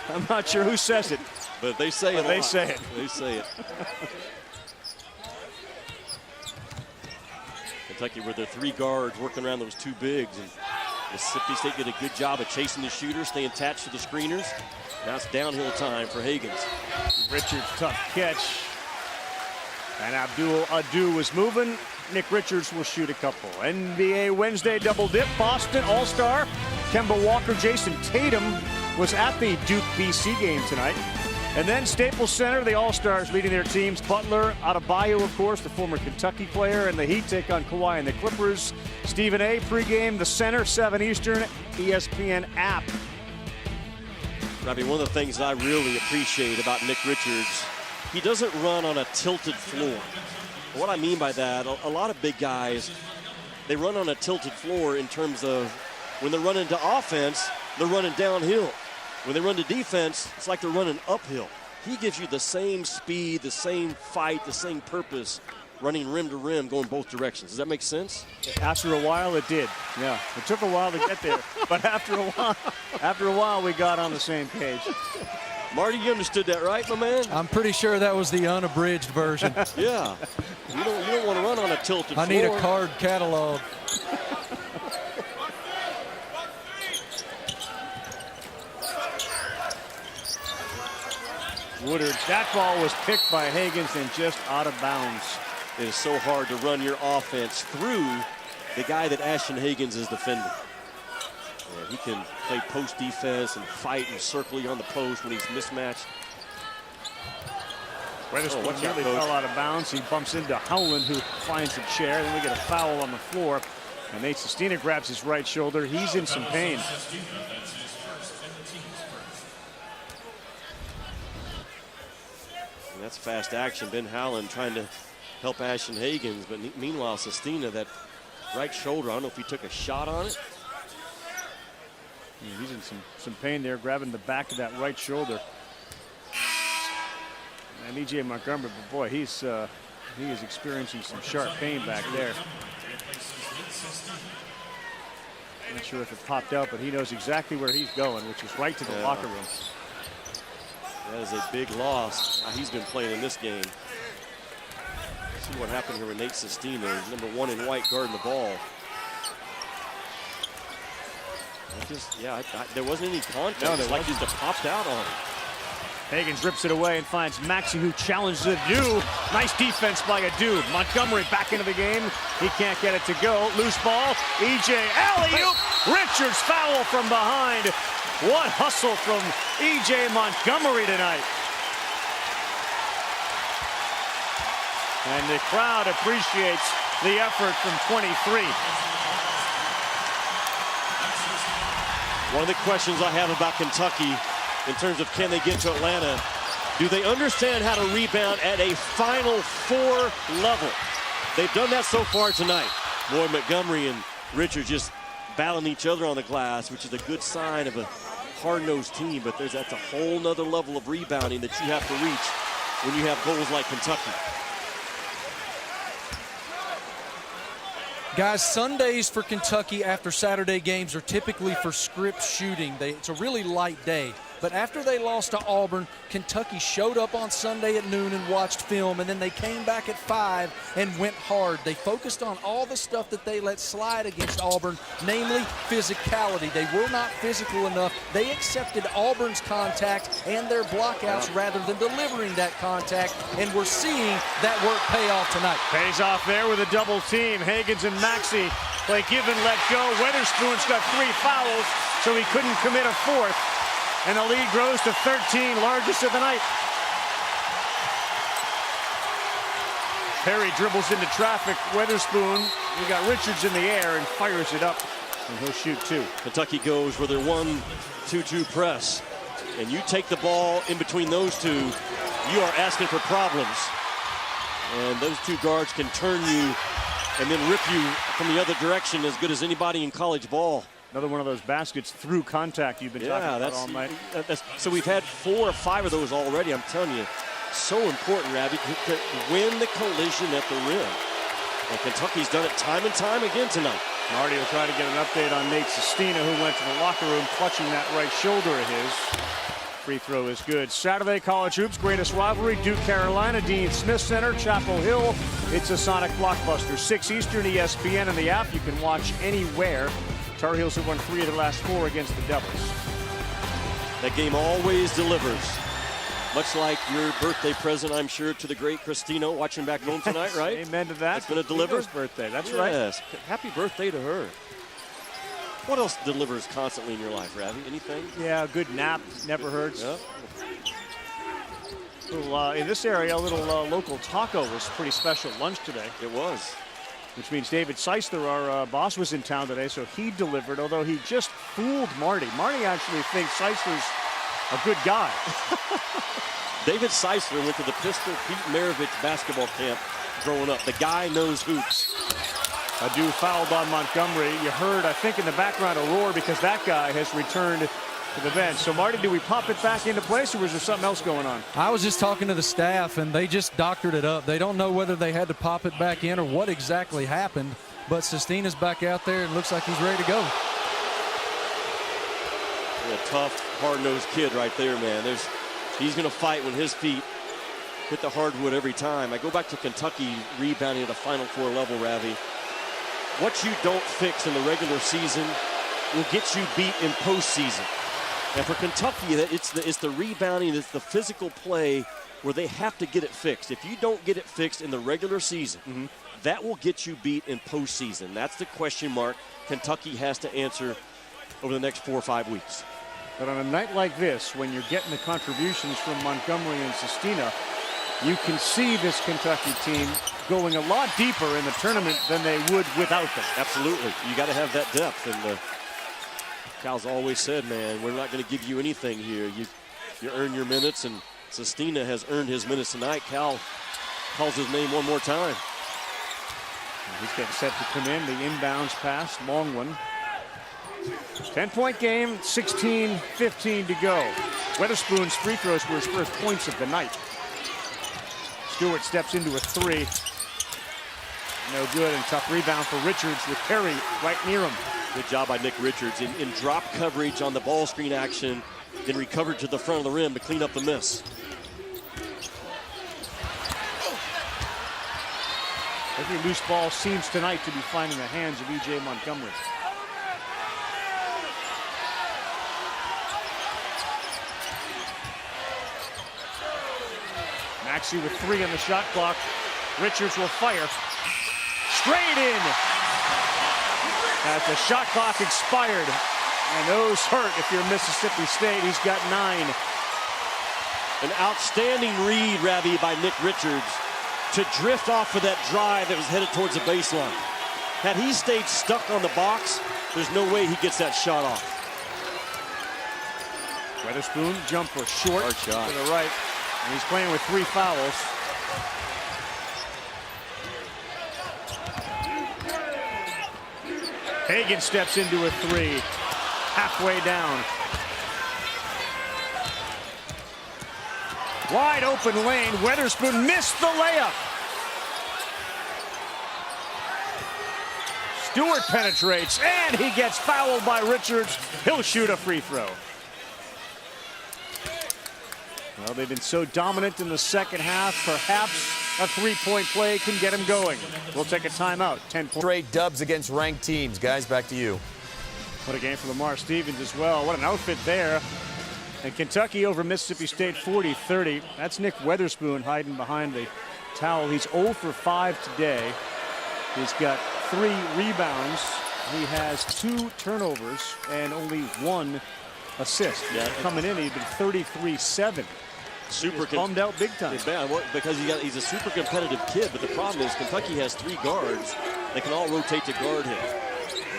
I'm not sure who says it. But they say it. They say it. They say it. Kentucky with their 3 guards working around those 2 bigs, and Mississippi State did a good job of chasing the shooters, staying attached to the screeners. Now it's downhill time for Hagans. Richards, tough catch. And Abdul Adu was moving. Nick Richards will shoot a couple. NBA Wednesday double dip. Boston All-Star Kemba Walker, Jason Tatum was at the Duke BC game tonight. And then Staples Center, the All-Stars leading their teams. Butler, Adebayo, of course, the former Kentucky player, and the Heat take on Kawhi and the Clippers. Stephen A. pregame, the center, 7 Eastern, ESPN app. Robbie, one of the things I really appreciate about Nick Richards, he doesn't run on a tilted floor. What I mean by that, a lot of big guys, they run on a tilted floor in terms of when they're running to offense, they're running downhill. When they run to defense, it's like they're running uphill. He gives you the same speed, the same fight, the same purpose, running rim to rim, going both directions. Does that make sense? After a while, it did. Yeah, it took a while to get there, but after a while, we got on the same page. Marty, you understood that, right, my man? I'm pretty sure that was the unabridged version. Yeah. You don't want to run on a tilted floor. I need a card catalog. Woodard, that ball was picked by Hagans and just out of bounds. It is so hard to run your offense through the guy that Ashton Hagans is defending. Yeah, he can play post defense and fight and circle you on the post when he's mismatched. Wetherspoon nearly fell out of bounds. He bumps into Howland, who finds a chair. Then we get a foul on the floor. And Nate Sistina grabs his right shoulder. He's in some pain. And that's fast action. Ben Howland trying to help Ashton Hagans. But meanwhile, Sistina, that right shoulder, I don't know if he took a shot on it. Yeah, he's in some pain there, grabbing the back of that right shoulder. And E.J. Montgomery, but boy, he is experiencing some sharp pain back there. Not sure if it popped out, but he knows exactly where he's going, which is right to the locker room. That is a big loss. He's been playing in this game. See what happened here with Nate Sistina, number 1 in white, guarding the ball. There wasn't any contact. No, it's like he just popped out on him. Hagans rips it away and finds Maxey, who challenges Adu. Nice defense by Adu. Montgomery back into the game. He can't get it to go. Loose ball. E.J. alley-oop. Richards foul from behind. What hustle from E.J. Montgomery tonight. And the crowd appreciates the effort from 23. One of the questions I have about Kentucky in terms of can they get to Atlanta, do they understand how to rebound at a Final Four level? They've done that so far tonight. Boy, Montgomery and Richards just battling each other on the glass, which is a good sign of a hard-nosed team, but that's a whole nother level of rebounding that you have to reach when you have goals like Kentucky. Guys, Sundays for Kentucky after Saturday games are typically for script shooting. It's a really light day. But after they lost to Auburn, Kentucky showed up on Sunday at noon and watched film, and then they came back at 5 and went hard. They focused on all the stuff that they let slide against Auburn, namely physicality. They were not physical enough. They accepted Auburn's contact and their blockouts rather than delivering that contact, and we're seeing that work pay off tonight. Pays off there with a double team. Hagans and Maxey play give and let go. Wetherspoon's got 3 fouls, so he couldn't commit a 4th. And the lead grows to 13, largest of the night. Perry dribbles into traffic. Wetherspoon, we got Richards in the air and fires it up. And he'll shoot 2. Kentucky goes with their 1-2-2 press. And you take the ball in between those two, you are asking for problems. And those 2 guards can turn you and then rip you from the other direction as good as anybody in college ball. Another one of those baskets through contact you've been talking about all night. So we've had 4 or 5 of those already. I'm telling you, so important, Rabbi, to win the collision at the rim. And Kentucky's done it time and time again tonight. Marty will try to get an update on Nate Sistina, who went to the locker room clutching that right shoulder of his. Free throw is good. Saturday College Hoops, greatest rivalry, Duke, Carolina, Dean Smith Center, Chapel Hill. It's a Sonic blockbuster. 6 Eastern, ESPN, and the app. You can watch anywhere. Tar Heels have won 3 of their last 4 against the Devils. That game always delivers. Much like your birthday present, I'm sure, to the great Sistina watching back home tonight, right? Amen to that. That's going to deliver. Birthday, that's yes. right. Yes, happy birthday to her. What else delivers constantly in your life, Ravi? Anything? Yeah, a good nap never hurts. Yep. In this area, a little local taco was pretty special lunch today. It was. Which means David Seisler, our boss, was in town today, so he delivered, although he just fooled Marty. Marty actually thinks Seisler's a good guy. David Seisler went to the Pistol Pete Maravich basketball camp growing up. The guy knows hoops. Adu fouled on Montgomery. You heard, I think, in the background a roar because that guy has returned to the bench. So, Marty, do we pop it back into place, or was there something else going on? I was just talking to the staff, and they just doctored it up. They don't know whether they had to pop it back in or what exactly happened, but Sistina's back out there and looks like he's ready to go. A tough, hard-nosed kid right there, man. He's going to fight when his feet hit the hardwood every time. I go back to Kentucky rebounding at a Final Four level, Ravi. What you don't fix in the regular season will get you beat in postseason. And for Kentucky, it's the rebounding, it's the physical play where they have to get it fixed. If you don't get it fixed in the regular season, that will get you beat in postseason. That's the question mark Kentucky has to answer over the next 4 or 5 weeks. But on a night like this, when you're getting the contributions from Montgomery and Sistina, you can see this Kentucky team going a lot deeper in the tournament than they would without them. Absolutely. You got to have that depth. And Cal's always said, man, we're not going to give you anything here. You earn your minutes, and Sistina has earned his minutes tonight. Cal calls his name one more time. He's getting set to come in. The inbounds pass, long one. 10-point game, 16-15 to go. Wetherspoon's free throws were his first points of the night. Stewart steps into a three. No good, and tough rebound for Richards with Perry right near him. Good job by Nick Richards in drop coverage on the ball screen action, then recovered to the front of the rim to clean up the miss. Every loose ball seems tonight to be finding the hands of E.J. Montgomery. Maxey with 3 on the shot clock. Richards will fire. Straight in. As the shot clock expired. And those hurt if you're Mississippi State. He's got 9. An outstanding read, Ravi, by Nick Richards to drift off of that drive that was headed towards the baseline. Had he stayed stuck on the box, there's no way he gets that shot off. Wetherspoon, jumper short Hard shot. to the right. And he's playing with 3 fouls. Hagans steps into a 3. Halfway down. Wide open lane. Wetherspoon missed the layup. Stewart penetrates, and he gets fouled by Richards. He'll shoot a free throw. Well, they've been so dominant in the second half. Perhaps a three-point play can get him going. We'll take a timeout. 10 points. Straight dubs against ranked teams. Guys, back to you. What a game for Lamar Stevens as well. What an outfit there. And Kentucky over Mississippi State 40-30. That's Nick Wetherspoon hiding behind the towel. He's 0 for 5 today. He's got 3 rebounds. He has 2 turnovers and only 1 assist. Yeah. Coming in, he'd been 33-7. Super bummed out big time. Because he's a super competitive kid, but the problem is Kentucky has 3 guards that can all rotate to guard him.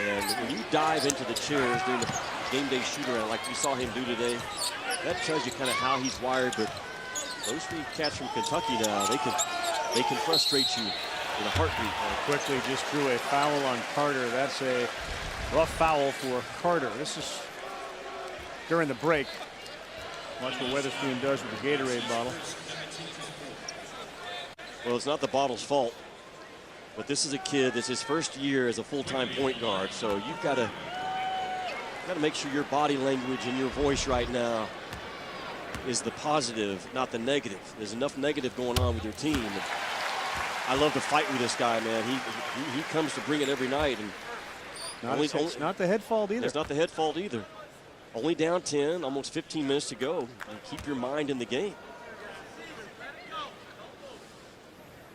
And when you dive into the chairs during the game day shoot-around like you saw him do today, that tells you kind of how he's wired. But those 3 cats from Kentucky now, they can frustrate you in a heartbeat. Quickly just drew a foul on Carter. That's a rough foul for Carter. This is during the break. Watch what Wetherspoon does with the Gatorade bottle. Well, it's not the bottle's fault, but this is a kid that's his first year as a full-time point guard. So you've got to make sure your body language and your voice right now is the positive, not the negative. There's enough negative going on with your team. I love to fight with this guy, man. He comes to bring it every night. And Not the head fault either. It's not the head fault either. Only down 10, almost 15 minutes to go. And keep your mind in the game.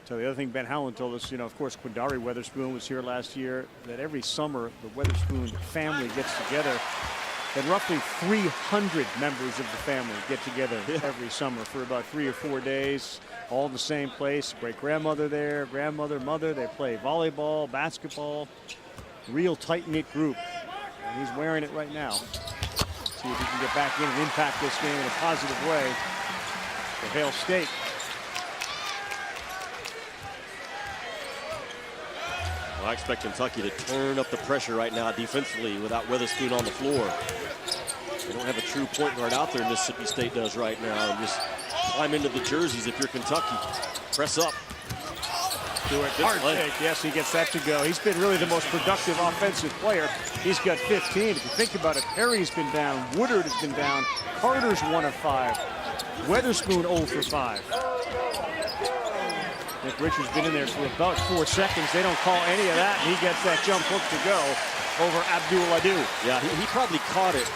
So the other thing Ben Howland told us, of course, Quindari Wetherspoon was here last year, that every summer the Wetherspoon family gets together. That roughly 300 members of the family get together every summer for about 3 or 4 days, all in the same place. Great grandmother there, grandmother, mother. They play volleyball, basketball. Real tight-knit group. And he's wearing it right now. See if he can get back in and impact this game in a positive way for Hail State. Well, I expect Kentucky to turn up the pressure right now defensively without Wetherspoon on the floor. They don't have a true point guard out there. Mississippi State does right now. And just climb into the jerseys if you're Kentucky. Press up. Stewart, hard take. Yes, he gets that to go. He's been really the most productive offensive player. He's got 15. If you think about it, Perry's been down. Woodard has been down. Carter's 1 of 5. Wetherspoon 0 for 5. Nick Richards been in there for about 4 seconds. They don't call any of that, and he gets that jump hook to go over Abdul-Adu. Yeah, he probably caught it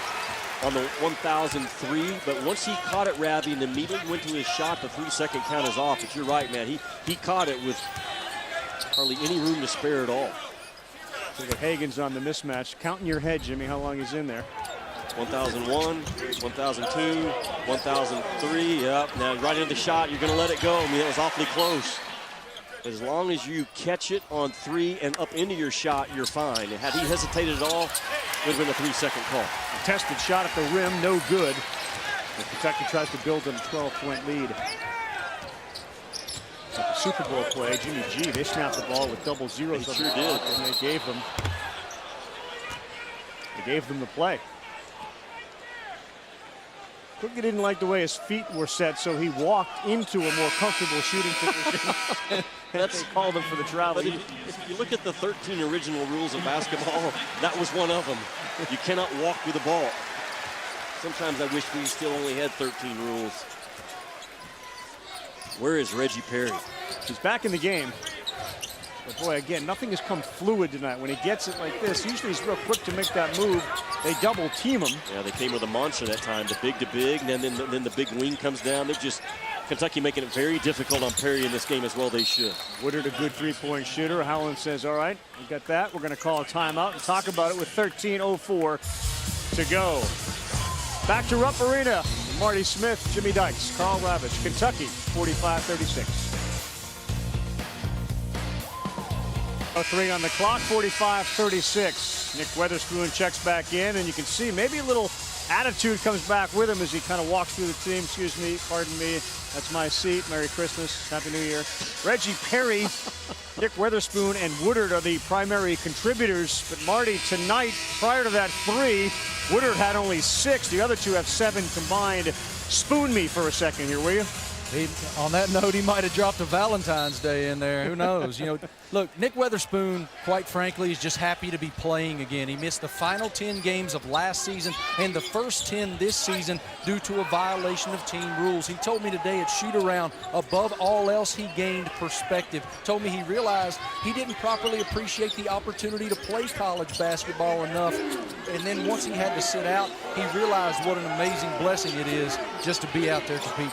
on the 1003, but once he caught it, Ravi, and immediately went to his shot, the 3-second count is off. But you're right, man. He caught it with hardly any room to spare at all. So we got Hagans on the mismatch. Count in your head, Jimmy, how long he's in there. 1001, 1002, 1003. Yep. Now right into the shot, you're going to let it go. I mean, that was awfully close. As long as you catch it on 3 and up into your shot, you're fine. Had he hesitated at all, it would have been a 3-second call. Contested shot at the rim, no good. And Kentucky tries to build a 12-point lead. At the Super Bowl play, Jimmy G, they snapped the ball with double zeros. They sure did. And they gave them the play. Cookie didn't like the way his feet were set, so he walked into a more comfortable shooting position. That's called him for the travel. But if you look at the 13 original rules of basketball, that was one of them. You cannot walk with the ball. Sometimes I wish we still only had 13 rules. Where is Reggie Perry? He's back in the game. But boy, again, nothing has come fluid tonight. When he gets it like this, usually he's real quick to make that move. They double team him. Yeah, they came with a monster that time, the big to big, and then the big wing comes down. They're just, Kentucky making it very difficult on Perry in this game as well. They should. Woodard, a good three-point shooter. Howland says, all right, we got that. We're going to call a timeout and talk about it with 13:04 to go. Back to Rupp Arena. Marty Smith, Jimmy Dykes, Carl Ravitch, Kentucky, 45-36. 3 on the clock, 45-36. Nick Wetherspoon checks back in, and you can see maybe a little attitude comes back with him as he kind of walks through the team. Excuse me, pardon me, that's my seat. Merry Christmas, Happy New Year. Reggie Perry, Nick Wetherspoon, and Woodard are the primary contributors. But Marty, tonight, prior to that 3, Woodard had only 6. The other two have 7 combined. Spoon me for a second here, will you? On that note, he might have dropped a Valentine's Day in there. Who knows? Look, Nick Wetherspoon, quite frankly, is just happy to be playing again. He missed the final 10 games of last season and the first 10 this season due to a violation of team rules. He told me today at shoot-around, above all else, he gained perspective. Told me he realized he didn't properly appreciate the opportunity to play college basketball enough. And then once he had to sit out, he realized what an amazing blessing it is just to be out there competing.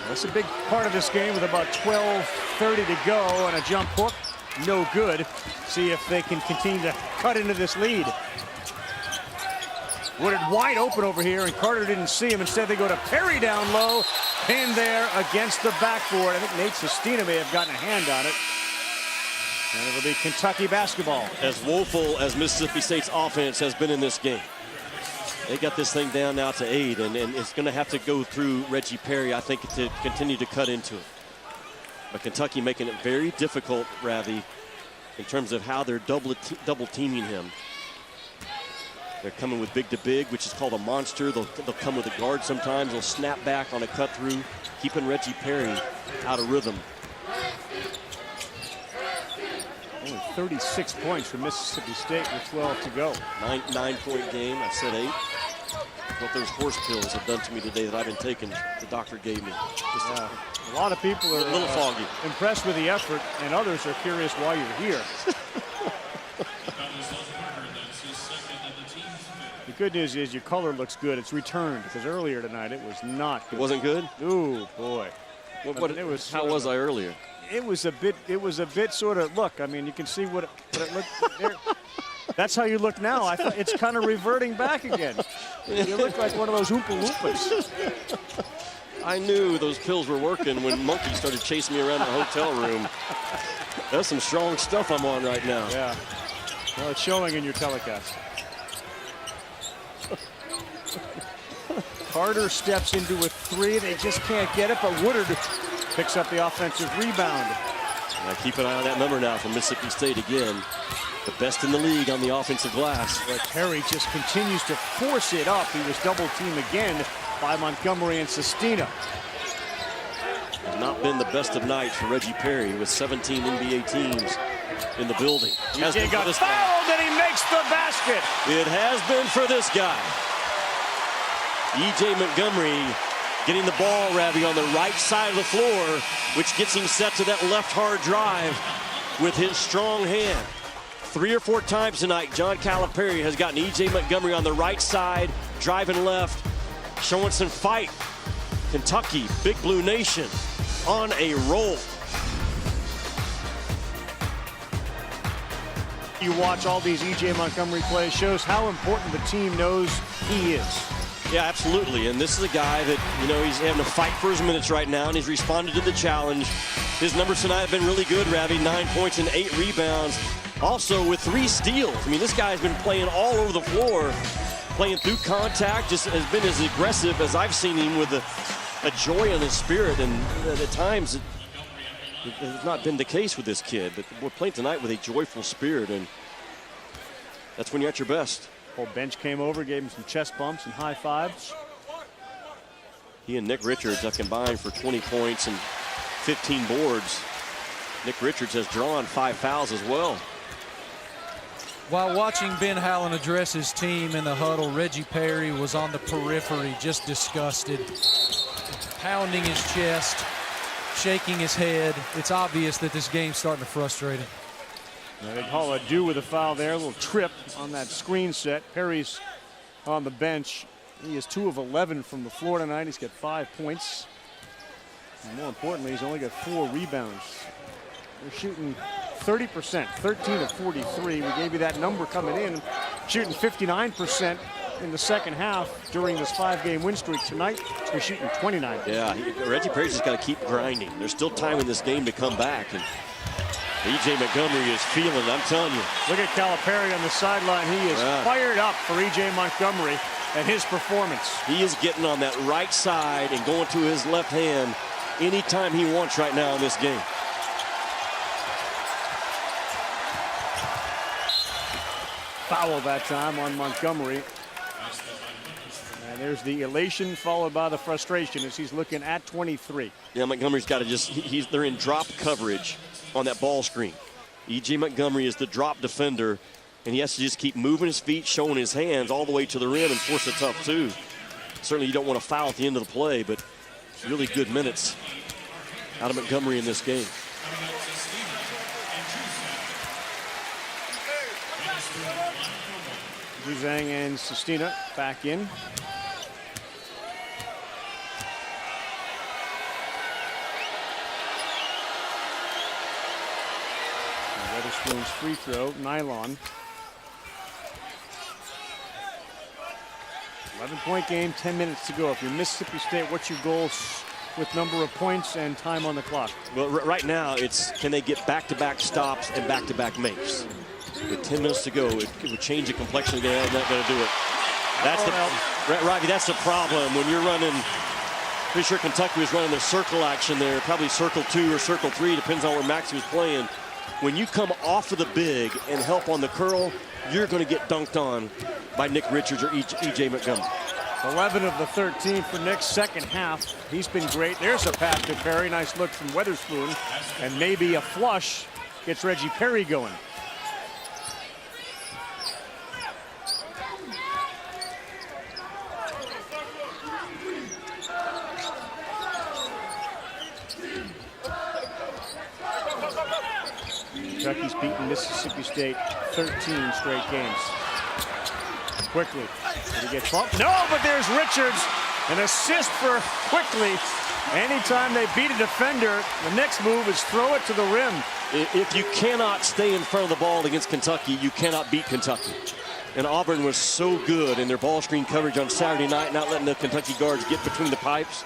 That's a big part of this game with about 12:30 to go and a jump hook. No good. See if they can continue to cut into this lead. Woodard wide open over here, and Carter didn't see him. Instead, they go to Perry down low. Pinned there against the backboard. I think Nate Sistina may have gotten a hand on it. And it'll be Kentucky basketball. As woeful as Mississippi State's offense has been in this game, they got this thing down now to 8, and it's going to have to go through Reggie Perry, I think, to continue to cut into it. But Kentucky making it very difficult, Ravi, in terms of how they're double teaming him. They're coming with big to big, which is called a monster. They'll come with a guard sometimes. They'll snap back on a cut through, keeping Reggie Perry out of rhythm. Only 36 points for Mississippi State with 12 to go. 9-point game. I said 8. What those horse pills have done to me today that I've been taking, the doctor gave me. A lot of people are a little foggy. Impressed with the effort, and others are curious why you're here. good news is your color looks good. It's returned, because earlier tonight it was not good. It wasn't good? Ooh, boy. How was I earlier? It was a bit sort of, look, I mean, you can see what it looked there. That's how you look now. I thought it's kind of reverting back again. You look like one of those Oompa Loompas. I knew those pills were working when Monkey started chasing me around the hotel room. That's some strong stuff I'm on right now. Yeah. Well, it's showing in your telecast. Carter steps into a three. They just can't get it, but Woodard picks up the offensive rebound. Now keep an eye on that number now from Mississippi State again. The best in the league on the offensive glass. But Perry just continues to force it up. He was double teamed again by Montgomery and Sistina. Has not been the best of nights for Reggie Perry with 17 NBA teams in the building. EJ got fouled and he makes the basket. It has been for this guy. EJ Montgomery getting the ball, Ravi, on the right side of the floor, which gets him set to that left hard drive with his strong hand. 3 or 4 times tonight, John Calipari has gotten EJ Montgomery on the right side, driving left, showing some fight. Kentucky, Big Blue Nation, on a roll. You watch all these EJ Montgomery plays, shows how important the team knows he is. Yeah, absolutely. And this is a guy that, you know, he's having to fight for his minutes right now, and he's responded to the challenge. His numbers tonight have been really good, Ravi. 9 points and 8 rebounds. Also with 3 steals. I mean, this guy's been playing all over the floor, playing through contact, just has been as aggressive as I've seen him, with a joy in his spirit. And at times, it has not been the case with this kid. But we're playing tonight with a joyful spirit, and that's when you're at your best. Whole bench came over, gave him some chest bumps and high fives. He and Nick Richards have combined for 20 points and 15 boards. Nick Richards has drawn 5 fouls as well. While watching Ben Hallen address his team in the huddle, Reggie Perry was on the periphery, just disgusted, pounding his chest, shaking his head. It's obvious that this game's starting to frustrate him. They call a do with a foul there, a little trip on that screen set. Perry's on the bench. He is 2 of 11 from the floor tonight. He's got 5 points. And more importantly, he's only got 4 rebounds. They're shooting 30%, 13 of 43. We gave you that number coming in. Shooting 59% in the second half during this 5-game win streak. Tonight, we're shooting 29%. Yeah, Reggie Perry's just got to keep grinding. There's still time in this game to come back. And EJ Montgomery is feeling it, I'm telling you. Look at Calipari on the sideline. He is fired up for EJ Montgomery and his performance. He is getting on that right side and going to his left hand anytime he wants right now in this game. Foul that time on Montgomery. And there's the elation followed by the frustration as he's looking at 23. Yeah, Montgomery's got to they're in drop coverage on that ball screen. E.J. Montgomery is the drop defender, and he has to just keep moving his feet, showing his hands all the way to the rim and force a tough 2. Certainly you don't want to foul at the end of the play, but really good minutes out of Montgomery in this game. Zhang and Sistina back in. Wetherspoon's free throw, nylon. 11-point game, 10 minutes to go. If you're Mississippi State, what's your goals with number of points and time on the clock? Well, right now, it's can they get back-to-back stops and back-to-back makes? With 10 minutes to go, it would change the complexion of the game. I'm not going to do it. That's Ravi, that's the problem when you're running. Pretty sure Kentucky was running their circle action there, probably circle 2 or circle 3, depends on where Maxey was playing. When you come off of the big and help on the curl, you're going to get dunked on by Nick Richards or E.J. Montgomery. 11 of the 13 for Nick's second half. He's been great. There's a pass to Perry. Nice look from Wetherspoon. And maybe a flush gets Reggie Perry going. Kentucky's beaten Mississippi State 13 straight games. Quickly. Did he get bumped? No, but there's Richards. An assist for Quickly. Anytime they beat a defender, the next move is throw it to the rim. If you cannot stay in front of the ball against Kentucky, you cannot beat Kentucky. And Auburn was so good in their ball screen coverage on Saturday night, not letting the Kentucky guards get between the pipes.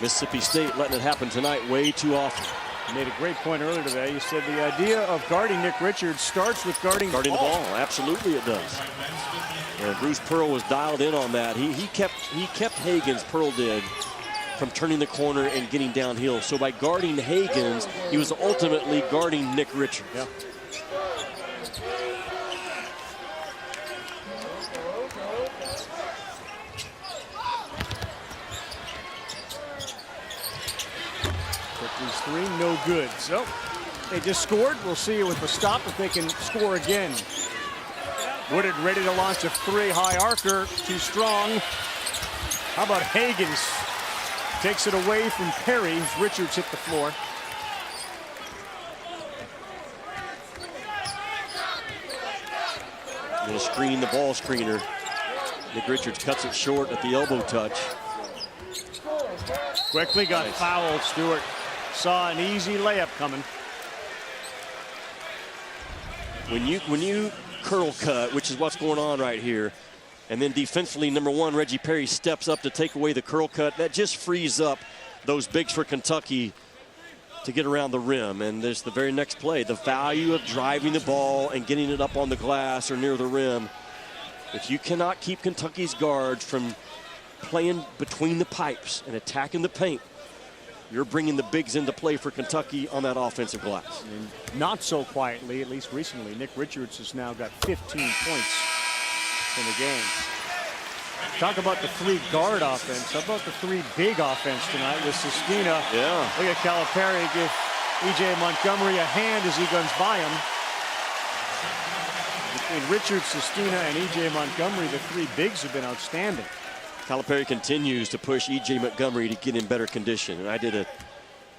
Mississippi State letting it happen tonight way too often. You made a great point earlier today. You said the idea of guarding Nick Richards starts with guarding the ball. Absolutely it does. And Bruce Pearl was dialed in on that. He kept Hagans, Pearl did, from turning the corner and getting downhill. So by guarding Hagans, he was ultimately guarding Nick Richards. Yeah. Quickly's three, no good. So they just scored. We'll see with the stop if they can score again. Woodard ready to launch a three. High arcer, too strong. How about Hagans? Takes it away from Perry. Richards hit the floor. Going to screen the ball screener. Nick Richards cuts it short at the elbow touch. Quickly got fouled. Stewart saw an easy layup coming. When you curl cut, which is what's going on right here, and then defensively, number one, Reggie Perry steps up to take away the curl cut. That just frees up those bigs for Kentucky to get around the rim. And there's the very next play, the value of driving the ball and getting it up on the glass or near the rim. If you cannot keep Kentucky's guards from playing between the pipes and attacking the paint, you're bringing the bigs into play for Kentucky on that offensive glass. And not so quietly, at least recently, Nick Richards has now got 15 points in the game. Talk about the three guard offense. How about the three big offense tonight with Sistina? Yeah. Look at Calipari give E.J. Montgomery a hand as he guns by him. Between Richards, Sistina, and E.J. Montgomery, the three bigs have been outstanding. Calipari continues to push E.J. Montgomery to get in better condition. And I did a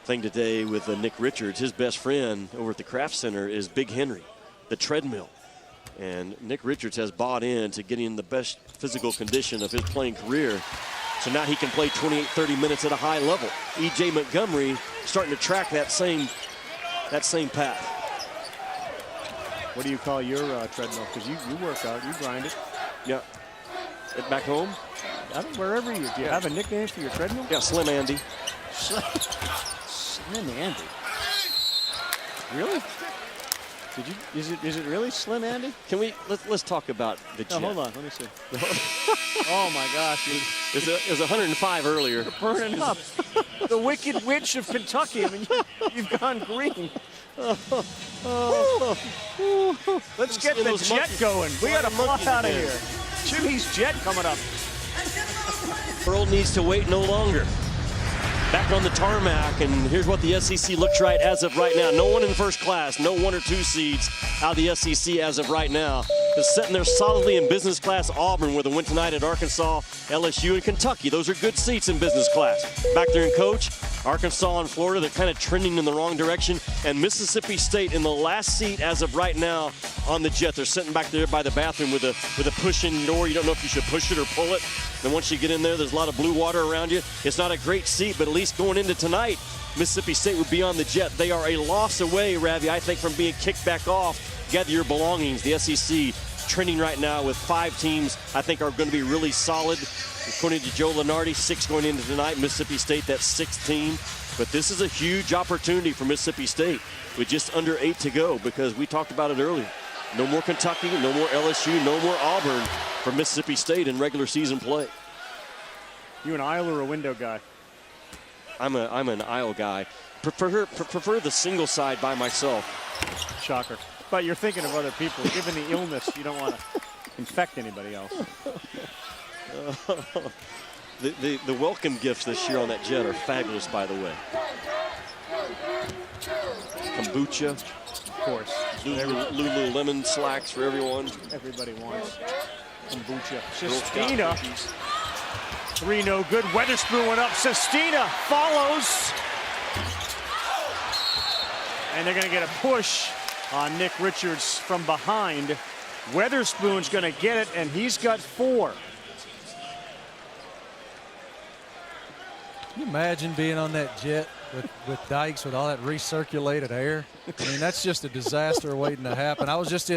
thing today with Nick Richards. His best friend over at the Craft Center is Big Henry, the treadmill. And Nick Richards has bought in to getting in the best physical condition of his playing career. So now he can play 28, 30 minutes at a high level. E.J. Montgomery starting to track that same path. What do you call your treadmill? Because you work out, you grind it. Yeah. Back home? Wherever you do. You have a nickname for your treadmill? Yeah, Slim Andy. Slim Andy. Really? Is it really Slim Andy? Can we let's talk about the jet? Hold on, let me see. Oh my gosh, it was 105 earlier. You're burning up. The Wicked Witch of Kentucky. I mean, you've gone green. Let's get the jet going. We got to fly out of here. Jimmy's jet coming up. Pearl needs to wait no longer. Back on the tarmac, and here's what the SEC looks right as of right now. No one in first class, no 1 or 2 seeds out of the SEC as of right now. Is sitting there solidly in business class. Auburn, where they went tonight at Arkansas, LSU, and Kentucky. Those are good seats in business class. Back there in coach, Arkansas and Florida, they're kind of trending in the wrong direction. And Mississippi State in the last seat as of right now on the jet. They're sitting back there by the bathroom with a push-in door. You don't know if you should push it or pull it. Then once you get in there, there's a lot of blue water around you. It's not a great seat, but at least going into tonight, Mississippi State would be on the jet. They are a loss away, Ravi, I think, from being kicked back off. Gather your belongings. The SEC trending right now with 5 teams I think are going to be really solid. According to Joe Lunardi, 6 going into tonight. Mississippi State, that 6th team. But this is a huge opportunity for Mississippi State with just under 8 to go, because we talked about it earlier. No more Kentucky, no more LSU, no more Auburn for Mississippi State in regular season play. You an aisle or a window guy? I'm an aisle guy. Prefer the single side by myself. Shocker. But you're thinking of other people. Given the illness, you don't want to infect anybody else. The welcome gifts this year on that jet are fabulous, by the way. Kombucha. Of course. Lululemon slacks for everyone. Everybody wants kombucha. Sistina. 3 no good. Wetherspoon went up. Sistina follows. And they're going to get a push on Nick Richards from behind. Wetherspoon's going to get it, and he's got 4. Can you imagine being on that jet with Dykes with all that recirculated air? I mean, that's just a disaster waiting to happen. I was just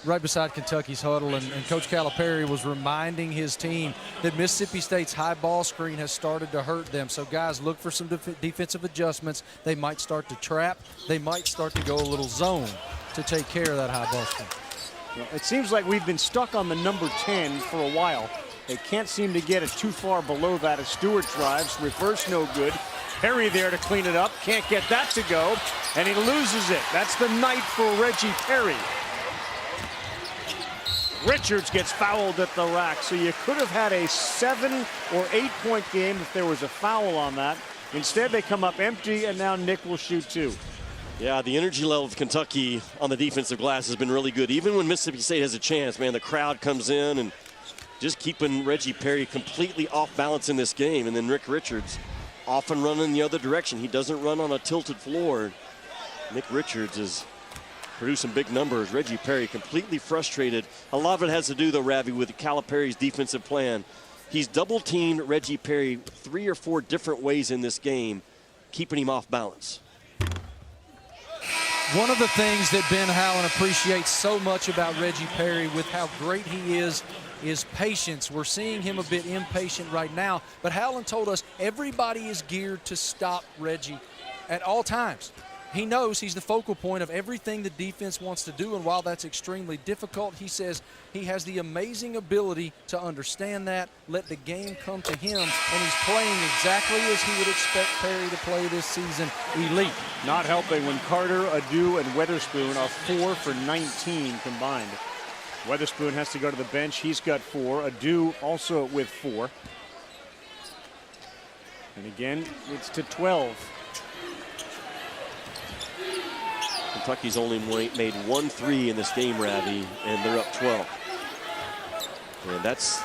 right beside Kentucky's huddle, and Coach Calipari was reminding his team that Mississippi State's high ball screen has started to hurt them. So, guys, look for some defensive adjustments. They might start to trap. They might start to go a little zone to take care of that high ball screen. Well, it seems like we've been stuck on the number 10 for a while. They can't seem to get it too far below that as Stewart drives. Reverse no good. Perry there to clean it up. Can't get that to go, and he loses it. That's the night for Reggie Perry. Richards gets fouled at the rack, so you could have had a 7 or 8 point game if there was a foul on that. Instead, they come up empty, and now Nick will shoot 2. Yeah, the energy level of Kentucky on the defensive glass has been really good. Even when Mississippi State has a chance, man, the crowd comes in and just keeping Reggie Perry completely off balance in this game. And then Nick Richards often running the other direction. He doesn't run on a tilted floor. Nick Richards is producing big numbers. Reggie Perry completely frustrated. A lot of it has to do, though, Ravi, with Calipari's defensive plan. He's double-teamed Reggie Perry 3 or 4 different ways in this game, keeping him off balance. One of the things that Ben Howland appreciates so much about Reggie Perry with how great he is patience. We're seeing him a bit impatient right now, but Howland told us everybody is geared to stop Reggie at all times. He knows he's the focal point of everything the defense wants to do, and while that's extremely difficult, he says he has the amazing ability to understand that, let the game come to him, and he's playing exactly as he would expect Perry to play this season, elite. Not helping when Carter, Adu, and Wetherspoon are 4 for 19 combined. Wetherspoon has to go to the bench. He's got 4. Adu also with 4. And again, it's to 12. Kentucky's only made 1 3 in this game, Ravi, and they're up 12. And that's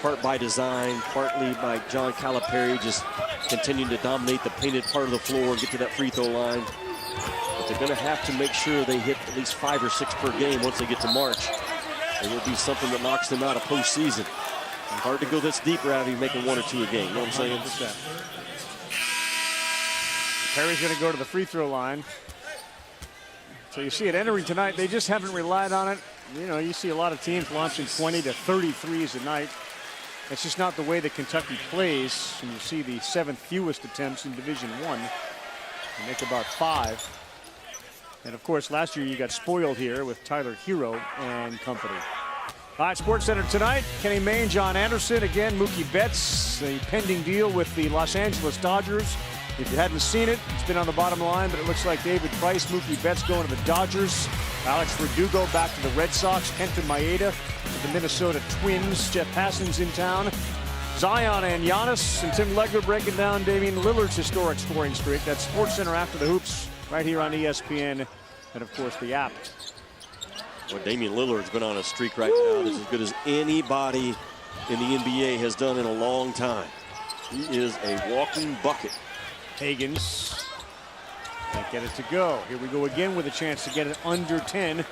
part by design, partly by John Calipari just continuing to dominate the painted part of the floor and get to that free throw line. But they're going to have to make sure they hit at least 5 or 6 per game once they get to March. It will be something that knocks them out of postseason. Hard to go this deep, Ravi, making 1 or 2 a game. You know what I'm saying? 100%. Perry's going to go to the free throw line. So you see it entering tonight. They just haven't relied on it. You know, you see a lot of teams launching 20 to 33s a night. It's just not the way that Kentucky plays. And you see the 7th fewest attempts in Division I. They make about 5. And of course, last year you got spoiled here with Tyler Hero and company. All right, Sports Center tonight. Kenny Mayne, John Anderson, again, Mookie Betts, the pending deal with the Los Angeles Dodgers. If you hadn't seen it, it's been on the bottom line, but it looks like David Price, Mookie Betts going to the Dodgers. Alex Verdugo back to the Red Sox. Kenta Maeda to the Minnesota Twins. Jeff Passan's in town. Zion and Giannis and Tim Legler breaking down Damian Lillard's historic scoring streak. That's Sports Center After the Hoops right here on ESPN and, of course, the app. Well, Damian Lillard's been on a streak right now that's as good as anybody in the NBA has done in a long time. He is a walking bucket. Hagans can't get it to go. Here we go again with a chance to get it under 10.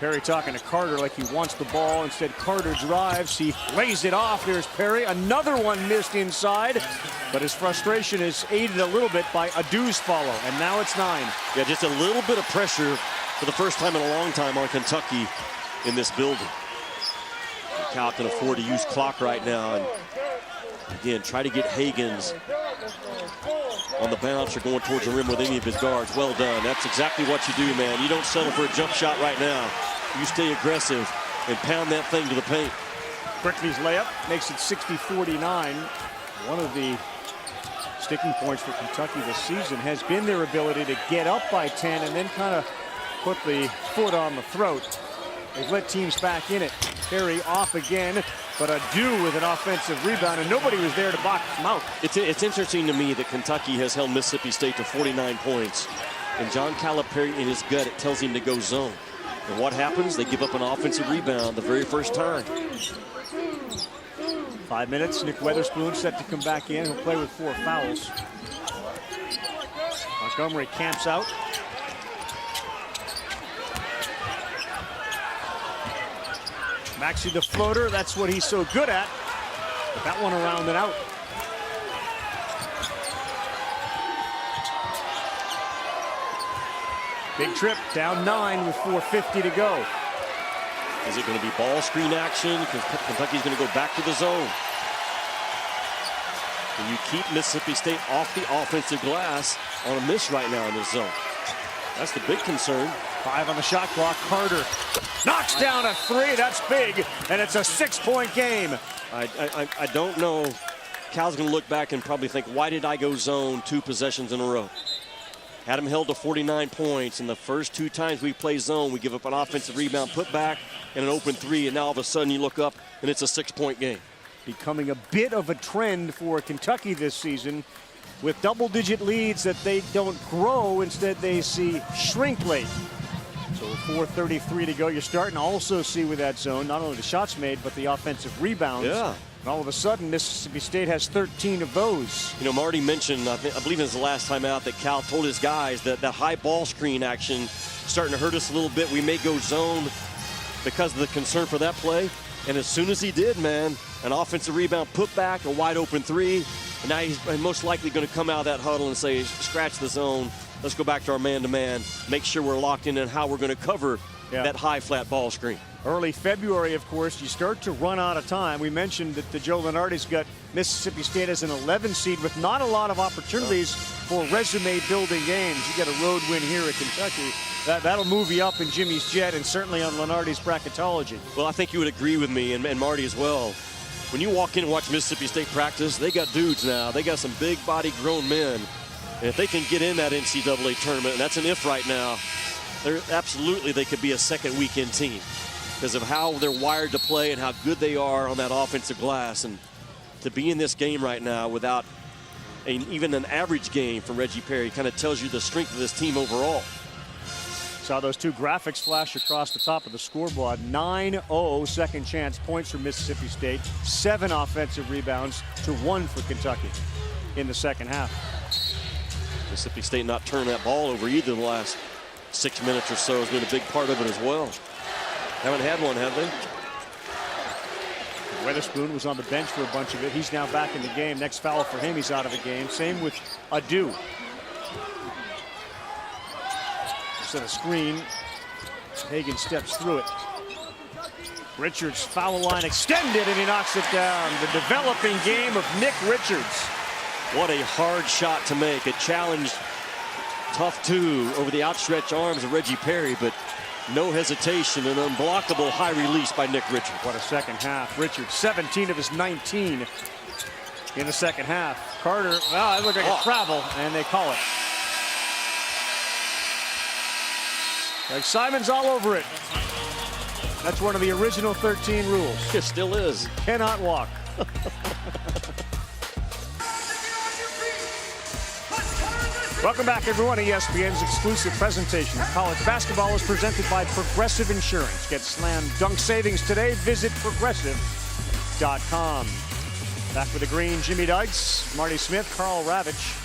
Perry talking to Carter like he wants the ball. Instead, Carter drives. He lays it off. There's Perry. Another one missed inside, but his frustration is aided a little bit by Adu's follow, and now it's 9. Yeah, just a little bit of pressure for the first time in a long time on Kentucky in this building. Cal can afford to use clock right now, and again, try to get Hagans on the bounce or going towards the rim with any of his guards. Well done. That's exactly what you do, man. You don't settle for a jump shot right now. You stay aggressive and pound that thing to the paint. Brickney's layup makes it 60-49. One of the sticking points for Kentucky this season has been their ability to get up by 10 and then kind of put the foot on the throat. They've let teams back in it. Perry off again, but Adu with an offensive rebound, and nobody was there to box him out. It's interesting to me that Kentucky has held Mississippi State to 49 points. And John Calipari, in his gut, it tells him to go zone. And what happens? They give up an offensive rebound the very first time. 5 minutes. Nick Wetherspoon set to come back in. He'll play with 4 fouls. Montgomery camps out. Maxey the floater, that's what he's so good at. But that one around and out. Big trip, down 9 with 4:50 to go. Is it going to be ball screen action? Because Kentucky's going to go back to the zone. Can you keep Mississippi State off the offensive glass on a miss right now in this zone? That's the big concern. 5 on the shot clock. Carter knocks down a 3. That's big, and it's a 6-point game. I don't know. Cal's going to look back and probably think, why did I go zone 2 possessions in a row? Had him held to 49 points, and the first 2 times we play zone, we give up an offensive rebound, put back, and an open 3, and now all of a sudden you look up, and it's a 6-point game. Becoming a bit of a trend for Kentucky this season, with double-digit leads that they don't grow, instead they see shrink late. So 4:33 to go. You're starting to also see with that zone not only the shots made, but the offensive rebounds. Yeah. And all of a sudden, Mississippi State has 13 of those. You know, Marty mentioned, I believe it was the last time out, that Cal told his guys that that high ball screen action starting to hurt us a little bit. We may go zone because of the concern for that play. And as soon as he did, man, an offensive rebound, put back, a wide open 3. And now he's most likely going to come out of that huddle and say, scratch the zone. Let's go back to our man-to-man, make sure we're locked in on how we're going to cover that high flat ball screen. Early February, of course, you start to run out of time. We mentioned that Joe Lunardi's got Mississippi State as an 11 seed with not a lot of opportunities for resume-building games. You get a road win here at Kentucky. That'll move you up in Jimmy's Jet and certainly on Lunardi's bracketology. Well, I think you would agree with me and Marty as well. When you walk in and watch Mississippi State practice, they got dudes now. They got some big-bodied grown men. And if they can get in that NCAA tournament, and that's an if right now, they could be a second weekend team because of how they're wired to play and how good they are on that offensive glass. And to be in this game right now without even an average game from Reggie Perry kind of tells you the strength of this team overall. Saw those 2 graphics flash across the top of the scoreboard. 9-0 second chance points for Mississippi State. 7 offensive rebounds to 1 for Kentucky in the second half. Mississippi State not turning that ball over either the last 6 minutes or so has been a big part of it as well. Haven't had one, have they? Wetherspoon was on the bench for a bunch of it. He's now back in the game. Next foul for him, he's out of the game. Same with Adu. Set a screen. Hagans steps through it. Richards foul line extended, and he knocks it down. The developing game of Nick Richards. What a hard shot to make. A challenge, tough 2 over the outstretched arms of Reggie Perry, but no hesitation, an unblockable high release by Nick Richards. What a second half. Richards, 17 of his 19 in the second half. Carter, well, it looked like a travel, and they call it. Like Simon's all over it. That's one of the original 13 rules. It still is. Cannot walk. Welcome back, everyone. ESPN's exclusive presentation of college basketball is presented by Progressive Insurance. Get slam dunk savings today. Visit progressive.com. Back with the green, Jimmy Dykes, Marty Smith, Carl Ravitch.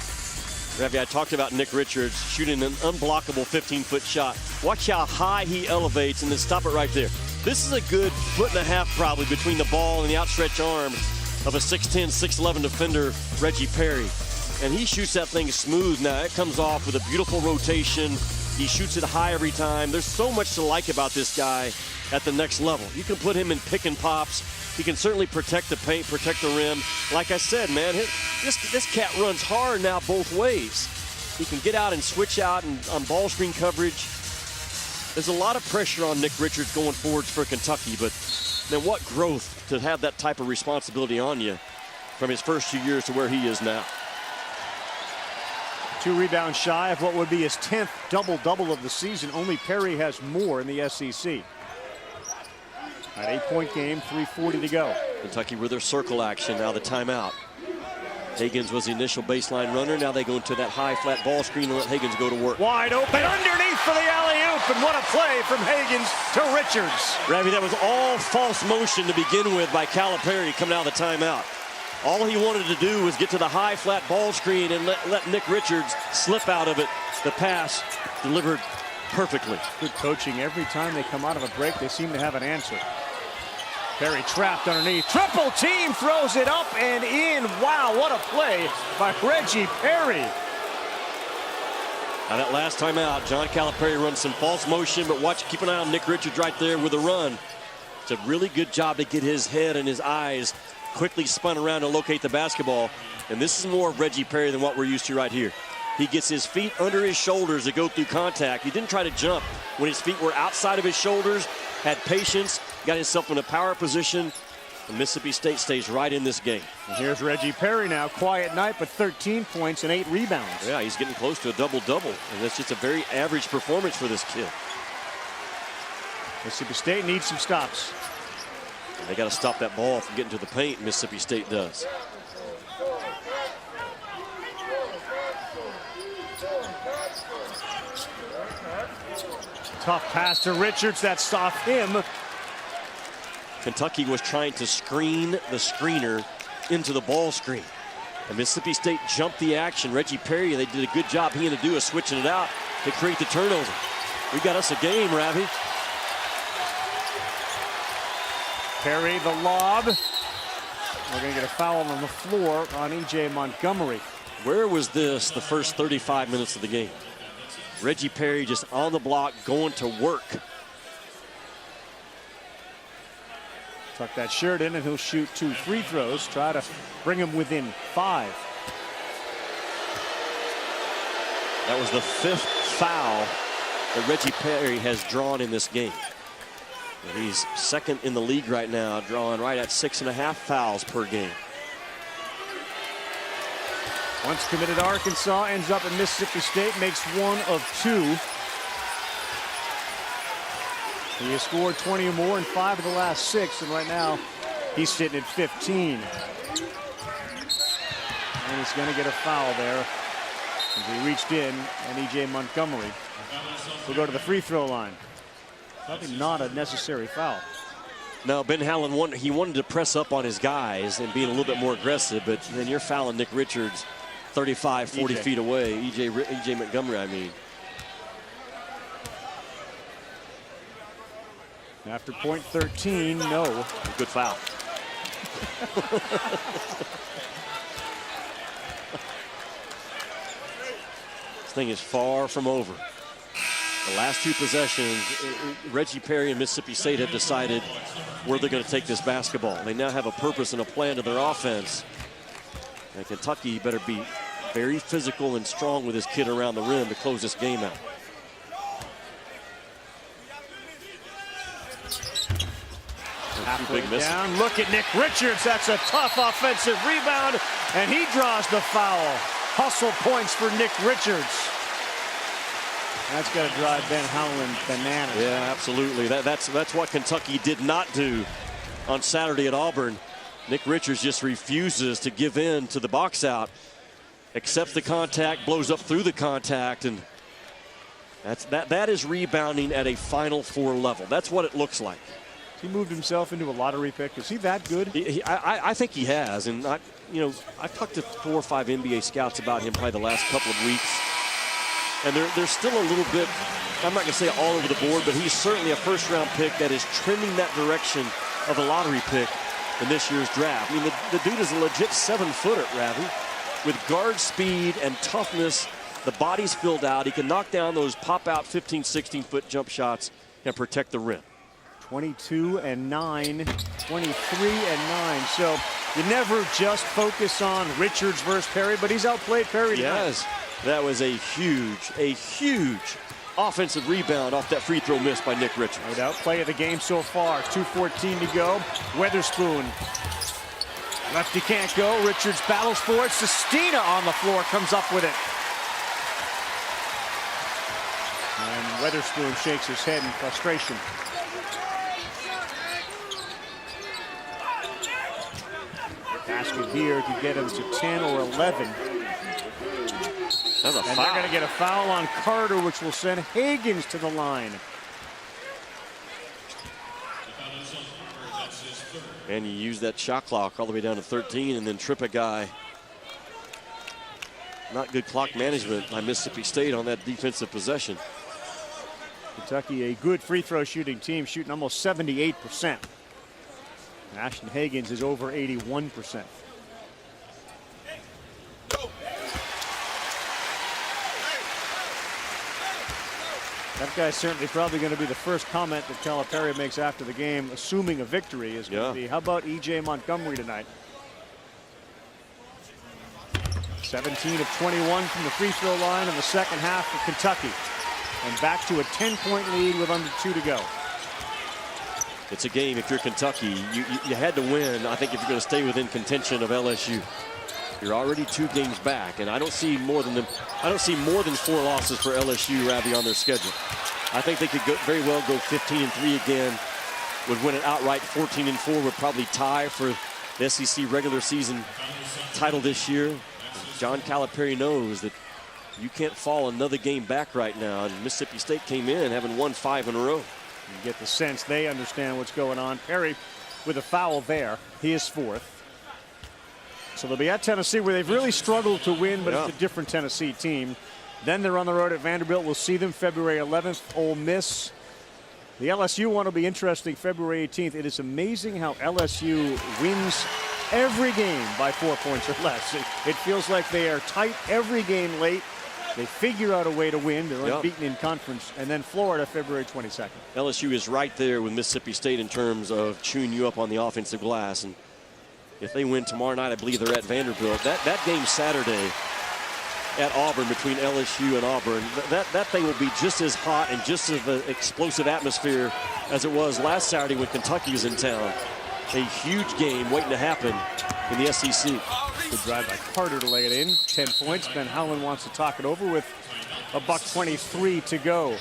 Ravi, I talked about Nick Richards shooting an unblockable 15-foot shot. Watch how high he elevates and then stop it right there. This is a good 1.5 foot probably between the ball and the outstretched arms of a 6'10", 6'11" defender, Reggie Perry. And he shoots that thing smooth now. It comes off with a beautiful rotation. He shoots it high every time. There's so much to like about this guy at the next level. You can put him in pick and pops. He can certainly protect the paint, protect the rim. Like I said, man, this cat runs hard now both ways. He can get out and switch out and on ball screen coverage. There's a lot of pressure on Nick Richards going forwards for Kentucky, but man, what growth to have that type of responsibility on you from his first 2 years to where he is now. 2 rebounds shy of what would be his 10th double-double of the season. Only Perry has more in the SEC. An 8-point game, 3:40 to go. Kentucky with their circle action, now the timeout. Hagans was the initial baseline runner. Now they go into that high flat ball screen and let Hagans go to work. Wide open underneath for the alley-oop, and what a play from Hagans to Richards. Ravi, that was all false motion to begin with by Calipari coming out of the timeout. All he wanted to do was get to the high flat ball screen and let Nick Richards slip out of it. The pass delivered perfectly. Good coaching. Every time they come out of a break, they seem to have an answer. Perry trapped underneath. Triple team, throws it up and in. Wow, what a play by Reggie Perry. Now that last time out, John Calipari runs some false motion, but keep an eye on Nick Richards right there with a run. It's a really good job to get his head and his eyes quickly spun around to locate the basketball. And this is more of Reggie Perry than what we're used to right here. He gets his feet under his shoulders to go through contact. He didn't try to jump when his feet were outside of his shoulders, had patience, got himself in a power position, and Mississippi State stays right in this game. And here's Reggie Perry now, quiet night, but 13 points and 8 rebounds. Yeah, he's getting close to a double-double, and that's just a very average performance for this kid. Mississippi State needs some stops. They got to stop that ball from getting to the paint. Mississippi State does. Tough pass to Richards, that stopped him. Kentucky was trying to screen the screener into the ball screen. And Mississippi State jumped the action. Reggie Perry, they did a good job, he and Adua, switching it out to create the turnover. We got us a game, Ravi. Perry, the lob. We're going to get a foul on the floor on E.J. Montgomery. Where was this the first 35 minutes of the game? Reggie Perry just on the block, going to work. Tuck that shirt in and he'll shoot 2 free throws. Try to bring him within 5. That was the 5th foul that Reggie Perry has drawn in this game. And he's second in the league right now, drawing right at 6.5 fouls per game. Once committed Arkansas, ends up at Mississippi State, makes 1 of 2. He has scored 20 or more in 5 of the last 6, and right now he's sitting at 15. And he's going to get a foul there as he reached in, and E.J. Montgomery will go to the free throw line. Probably not a necessary foul. No, Ben Howland wanted to press up on his guys and being a little bit more aggressive, but then you're fouling Nick Richards 35, 40 feet away. E.J. Montgomery, I mean. After point 13, no. Good foul. This thing is far from over. The last 2 possessions, Reggie Perry and Mississippi State have decided where they're going to take this basketball. They now have a purpose and a plan to their offense. And Kentucky better be very physical and strong with this kid around the rim to close this game out. Halfway down, look at Nick Richards. That's a tough offensive rebound, and he draws the foul. Hustle points for Nick Richards. That's got to drive Ben Howland bananas. Yeah, absolutely. That's what Kentucky did not do on Saturday at Auburn. Nick Richards just refuses to give in to the box out, accepts the contact, blows up through the contact, and that is rebounding at a Final Four level. That's what it looks like. He moved himself into a lottery pick. Is he that good? I think he has, and I've talked to 4 or 5 NBA scouts about him probably the last couple of weeks. And they're still a little bit, I'm not going to say all over the board, but he's certainly a first-round pick that is trending that direction of a lottery pick in this year's draft. I mean, the dude is a legit 7-footer, Ravi, with guard speed and toughness. The body's filled out. He can knock down those pop-out 15, 16-foot jump shots and protect the rim. 22 and 9, 23 and 9. So you never just focus on Richards versus Perry, but he's outplayed Perry tonight. Yes. That was a huge offensive rebound off that free throw miss by Nick Richards. No doubt, play of the game so far. 2:14 to go. Wetherspoon. Lefty can't go. Richards battles for it. Sistina on the floor comes up with it. And Wetherspoon shakes his head in frustration. Basket here could get him to 10 or 11. That's a foul. And they're going to get a foul on Carter, which will send Hagans to the line. And you use that shot clock all the way down to 13 and then trip a guy. Not good clock management by Mississippi State on that defensive possession. Kentucky, a good free throw shooting team, shooting almost 78%. Ashton Hagans is over 81%. That guy's certainly probably going to be the first comment that Calipari makes after the game, assuming a victory, is going to be, how about E.J. Montgomery tonight? 17 of 21 from the free throw line in the second half for Kentucky. And back to a 10-point lead with under 2 to go. It's a game, if you're Kentucky, you had to win. I think if you're going to stay within contention of LSU. You're already 2 games back, and I don't see more than 4 losses for LSU, Ravi, on their schedule. I think they could very well go 15-3 again. Would win it outright. 14-4 would probably tie for the SEC regular season title this year. John Calipari knows that you can't fall another game back right now, and Mississippi State came in having won 5 in a row. You get the sense they understand what's going on. Perry with a foul there. He is 4th. So they'll be at Tennessee, where they've really struggled to win, but it's a different Tennessee team. Then they're on the road at Vanderbilt. We'll see them February 11th. Ole Miss. The LSU one will be interesting February 18th. It is amazing how LSU wins every game by 4 points or less. It feels like they are tight every game late. They figure out a way to win. They're unbeaten in conference. And then Florida, February 22nd. LSU is right there with Mississippi State in terms of chewing you up on the offensive glass. And if they win tomorrow night, I believe they're at Vanderbilt. That game Saturday at Auburn, between LSU and Auburn, that thing will be just as hot and just as an explosive atmosphere as it was last Saturday when Kentucky was in town. A huge game waiting to happen in the SEC. Good drive by Carter to lay it in. 10 points. Ben Howland wants to talk it over with a $1:23 to go.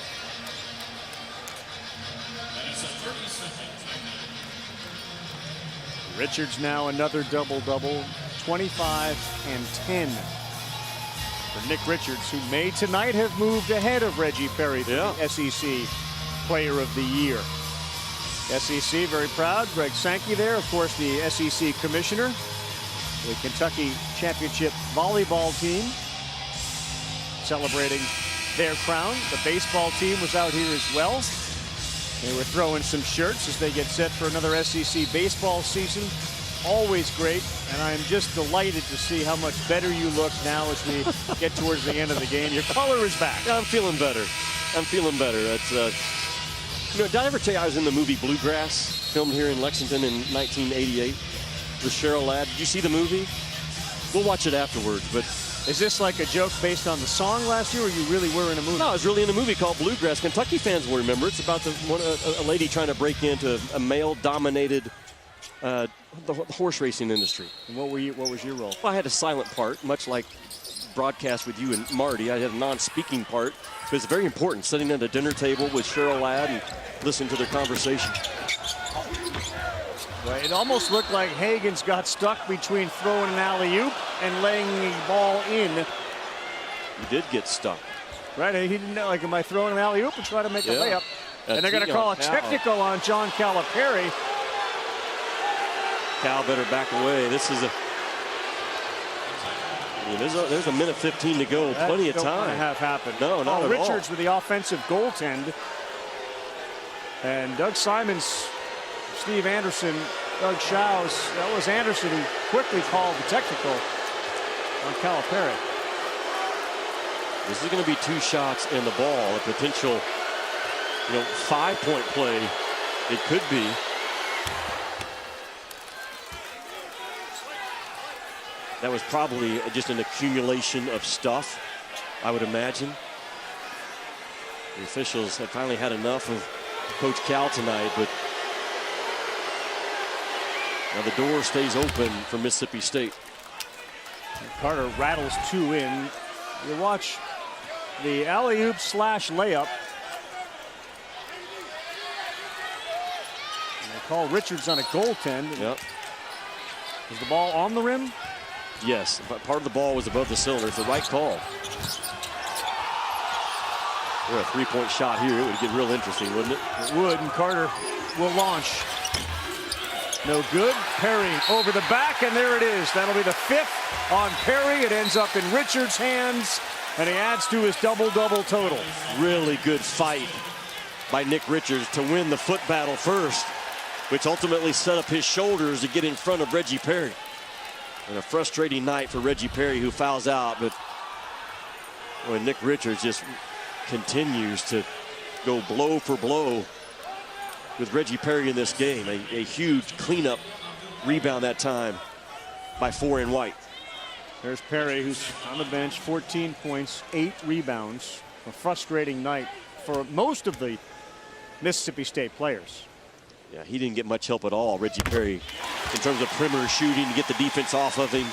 Richards now another double-double. 25 and 10 for Nick Richards, who may tonight have moved ahead of Reggie Perry for the SEC Player of the Year. SEC very proud. Greg Sankey there, of course, the SEC commissioner. The Kentucky Championship volleyball team celebrating their crown. The baseball team was out here as well. They were throwing some shirts as they get set for another SEC baseball season. Always great, and I'm just delighted to see how much better you look now as we get towards the end of the game. Your color is back. Yeah, I'm feeling better. I'm feeling better. It's, you know, did I ever tell you I was in the movie Bluegrass, filmed here in Lexington in 1988 with Cheryl Ladd? Did you see the movie? We'll watch it afterwards, but is this like a joke based on the song last year, or you really were in a movie? No, I was really in a movie called Bluegrass. Kentucky fans will remember. It's about a lady trying to break into a male-dominated the horse racing industry. And what was your role? Well, I had a silent part, much like broadcast with you and Marty. I had a non-speaking part, but it's very important, sitting at a dinner table with Cheryl Ladd and listening to their conversation. Well, it almost looked like Hagans got stuck between throwing an alley-oop and laying the ball in. He did get stuck. Right, he didn't know, like, am I throwing an alley-oop and try to make a layup? And they're going to call a technical on John Calipari. Cal better back away. This is there's a minute 15 to go. Plenty of time. Have happened. No, not at all. Richards with the offensive goaltend. And Doug Simons, Steve Anderson, Doug Schaus. That was Anderson who quickly called the technical on Calipari. This is going to be 2 shots in the ball. A potential, 5-point play. It could be. That was probably just an accumulation of stuff, I would imagine. The officials have finally had enough of Coach Cal tonight, but now the door stays open for Mississippi State. Carter rattles 2 in. You watch the alley-oop / layup. And they call Richards on a goaltend. Yep. Is the ball on the rim? Yes, but part of the ball was above the cylinder. It's the right call. For a 3-point shot here, it would get real interesting, wouldn't it? It would, and Carter will launch. No good. Perry over the back, and there it is. That'll be the 5th on Perry. It ends up in Richards' hands, and he adds to his double-double total. Really good fight by Nick Richards to win the foot battle first. which ultimately set up his shoulders to get in front of Reggie Perry. And a frustrating night for Reggie Perry, who fouls out, but when Nick Richards just continues to go blow for blow with Reggie Perry in this game. A huge cleanup rebound that time by Foreign White. There's Perry, who's on the bench, 14 points, 8 rebounds. A frustrating night for most of the Mississippi State players. Yeah, he didn't get much help at all, Reggie Perry, in terms of perimeter shooting to get the defense off of him.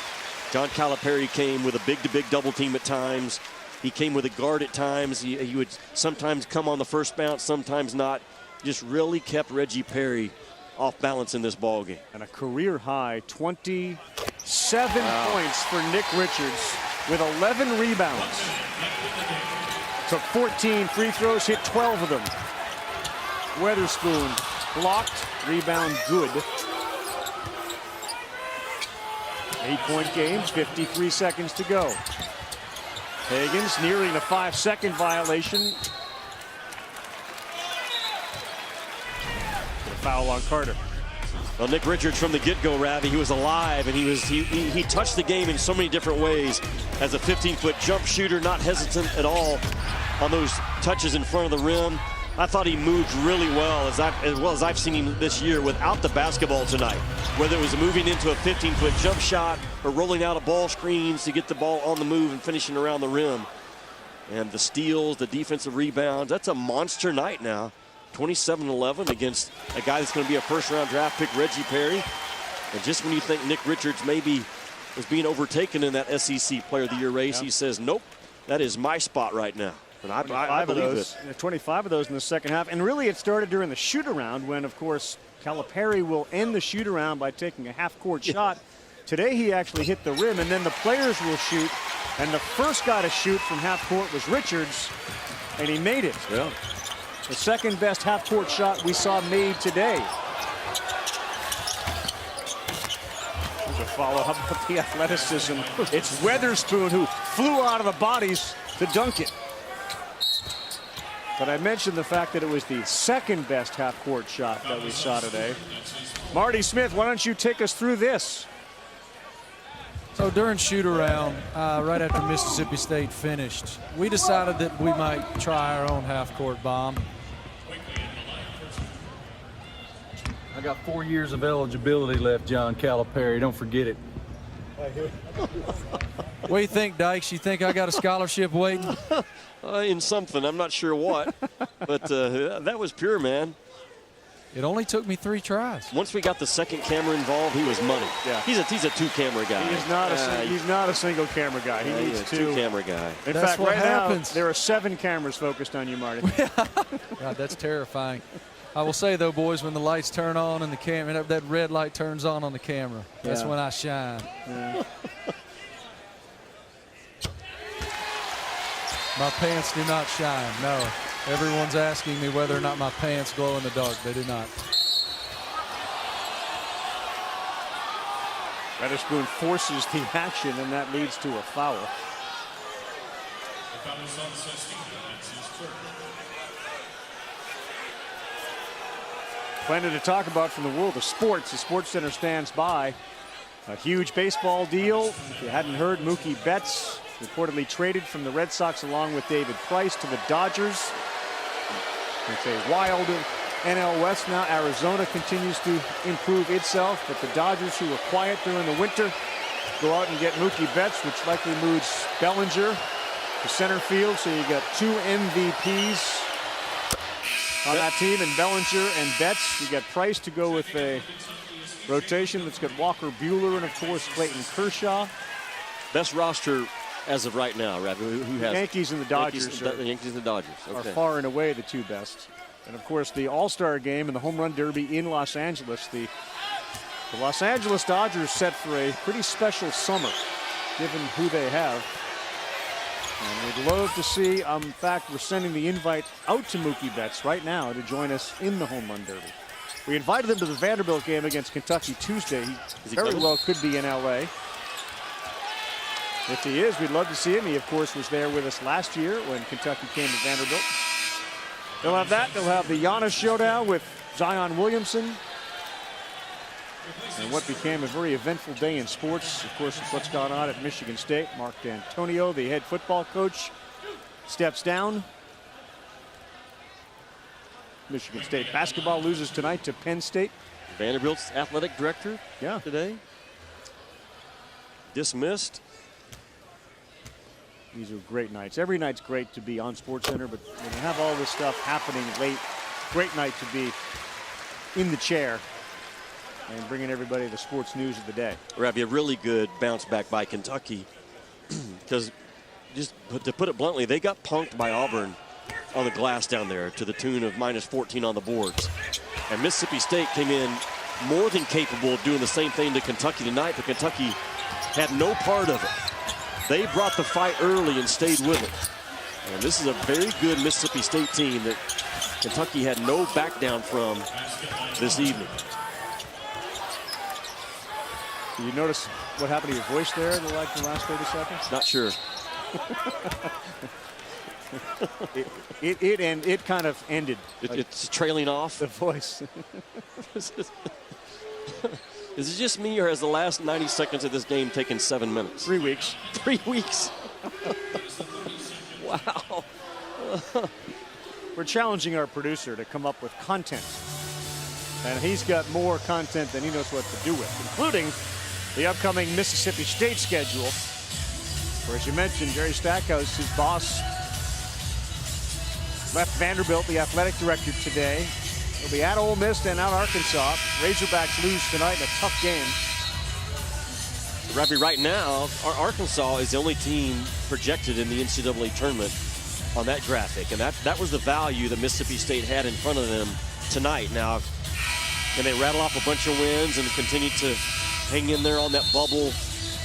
John Calipari came with a big-to-big double team at times. He came with a guard at times. He would sometimes come on the first bounce, sometimes not. Just really kept Reggie Perry off balance in this ball game. And a career high 27 points for Nick Richards with 11 rebounds. Took 14 free throws, hit 12 of them. Wetherspoon blocked, rebound good. 8-point game, 53 seconds to go. Hagans nearing a 5-second violation. A foul on Carter. Well, Nick Richards from the get-go, Ravi, he was alive, and he touched the game in so many different ways. As a 15-foot jump shooter, not hesitant at all on those touches in front of the rim. I thought he moved really well, as well as I've seen him this year without the basketball tonight. Whether it was moving into a 15-foot jump shot or rolling out of ball screens to get the ball on the move and finishing around the rim. And the steals, the defensive rebounds, that's a monster night now. 27-11 against a guy that's going to be a first-round draft pick, Reggie Perry. And just when you think Nick Richards maybe was being overtaken in that SEC Player of the Year race, he says, nope, that is my spot right now. And I believe it. 25 of those in the second half. And really it started during the shoot-around when, of course, Calipari will end the shoot-around by taking a half-court shot. Today he actually hit the rim, and then the players will shoot. And the first guy to shoot from half-court was Richards, and he made it. Yeah. The second best half-court shot we saw made today. There's a follow-up with the athleticism. It's Wetherspoon who flew out of the bodies to dunk it. But I mentioned the fact that it was the second best half-court shot that we saw today. Marty Smith, why don't you take us through this? So during shoot-around, right after Mississippi State finished, we decided that we might try our own half-court bomb. I got 4 years of eligibility left, John Calipari. Don't forget it. What do you think, Dykes? You think I got a scholarship waiting? In something, I'm not sure what, but that was pure, man. It only took me 3 tries. Once we got the second camera involved, he was money. Yeah. He's a 2-camera guy. He's not a single camera guy. He needs a 2. 2-camera guy. In That's fact, what right happens. now there are 7 cameras focused on you, Marty. God, that's terrifying. I will say, though, boys, when the lights turn on and the camera, that red light turns on the camera, that's when I shine. Yeah. My pants do not shine, no. Everyone's asking me whether or not my pants glow in the dark. They do not. Wetherspoon forces the action, and that leads to a foul. Plenty to talk about from the world of sports. The Sports Center stands by. A huge baseball deal. If you hadn't heard, Mookie Betts reportedly traded from the Red Sox along with David Price to the Dodgers. It's a wild NL West now. Arizona continues to improve itself, but the Dodgers, who were quiet during the winter, go out and get Mookie Betts, which likely moves Bellinger to center field. So you got 2 MVPs on that team, and Bellinger and Betts. You got Price to go with a rotation that's got Walker Buehler and, of course, Clayton Kershaw. Best roster as of right now, Ravi. Who has Yankees and the Dodgers? The Yankees and the Dodgers are far and away the 2 best. And, of course, the All-Star game and the Home Run Derby in Los Angeles. The Los Angeles Dodgers set for a pretty special summer, given who they have. And we'd love to see, in fact, we're sending the invite out to Mookie Betts right now to join us in the Home Run Derby. We invited him to the Vanderbilt game against Kentucky Tuesday. He very well could be in L.A. If he is, we'd love to see him. He, of course, was there with us last year when Kentucky came to Vanderbilt. They'll have that. They'll have the Giannis showdown with Zion Williamson And what became a very eventful day in sports, of course, is what's gone on at Michigan State. Mark D'Antonio, the head football coach, steps down. Michigan State basketball loses tonight to Penn State. Vanderbilt's athletic director Yeah. today dismissed. These are great nights. Every night's great to be on SportsCenter, but when you have all this stuff happening late, great night to be in the chair and bringing everybody the sports news of the day. Ravi, a really good bounce back by Kentucky, because just to put it bluntly, they got punked by Auburn on the glass down there to the tune of -14 on the boards. And Mississippi State came in more than capable of doing the same thing to Kentucky tonight, but Kentucky had no part of it. They brought the fight early and stayed with it. And this is a very good Mississippi State team that Kentucky had no back down from this evening. Did you notice what happened to your voice there in the last 30 seconds? Not sure. It kind of ended. It's trailing off. The voice. Is it just me, or has the last 90 seconds of this game taken 7 minutes? 3 weeks. 3 weeks. Wow. We're challenging our producer to come up with content. And he's got more content than he knows what to do with, including the upcoming Mississippi State schedule, where, as you mentioned, Jerry Stackhouse, his boss, left Vanderbilt, the athletic director, today. He'll be at Ole Miss and out Arkansas. Razorbacks lose tonight in a tough game. Ravi, right now, Arkansas is the only team projected in the NCAA tournament on that graphic, and that was the value that Mississippi State had in front of them tonight. Now, can they rattle off a bunch of wins and continue to hang in there on that bubble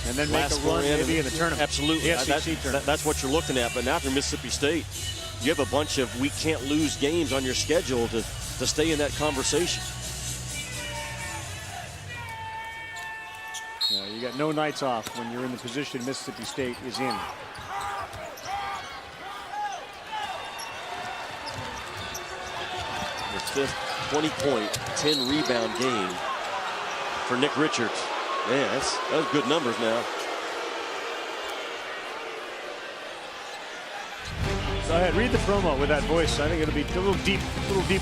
and then make a run maybe in the tournament? Absolutely. The SEC tournament. That's what you're looking at. But now for Mississippi State, you have a bunch of we can't lose games on your schedule to stay in that conversation. Yeah, you got no nights off when you're in the position Mississippi State is in. The fifth 20-point, 10-rebound game for Nick Richards. Man, that's good numbers now. Go ahead, read the promo with that voice. I think it'll be a little deep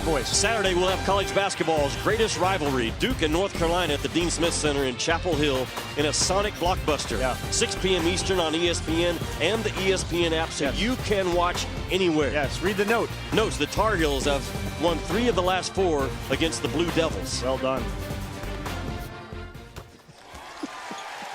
voice. Saturday, we'll have college basketball's greatest rivalry, Duke and North Carolina at the Dean Smith Center in Chapel Hill in a sonic blockbuster. Yeah. 6 p.m. Eastern on ESPN and the ESPN app, so Yes. you can watch anywhere. Yes, read the note. Notes, the Tar Heels have won 3 of the last 4 against the Blue Devils. Well done.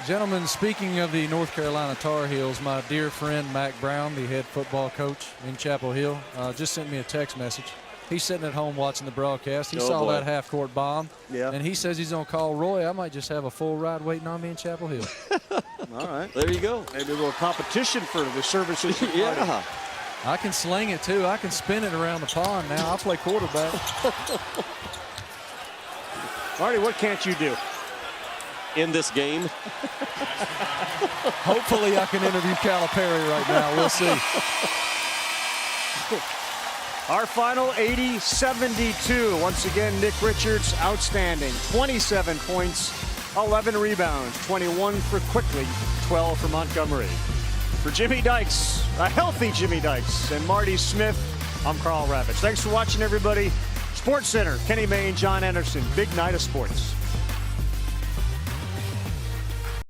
Gentlemen, speaking of the North Carolina Tar Heels, my dear friend Mac Brown, the head football coach in Chapel Hill, just sent me a text message. He's sitting at home watching the broadcast. He saw that half-court bomb, and he says he's going to call Roy. I might just have a full ride waiting on me in Chapel Hill. All right. There you go. Maybe a little competition for the services. Yeah. I can sling it, too. I can spin it around the pond now. I'll play quarterback. Marty, what can't you do? In this game. Hopefully I can interview Calipari right now. We'll see. Our final 80-72. Once again, Nick Richards, outstanding. 27 points, 11 rebounds, 21 for Quickly, 12 for Montgomery. For Jimmy Dykes, a healthy Jimmy Dykes, and Marty Smith, I'm Carl Ravitch. Thanks for watching, everybody. SportsCenter, Kenny Mayne, John Anderson. Big night of sports.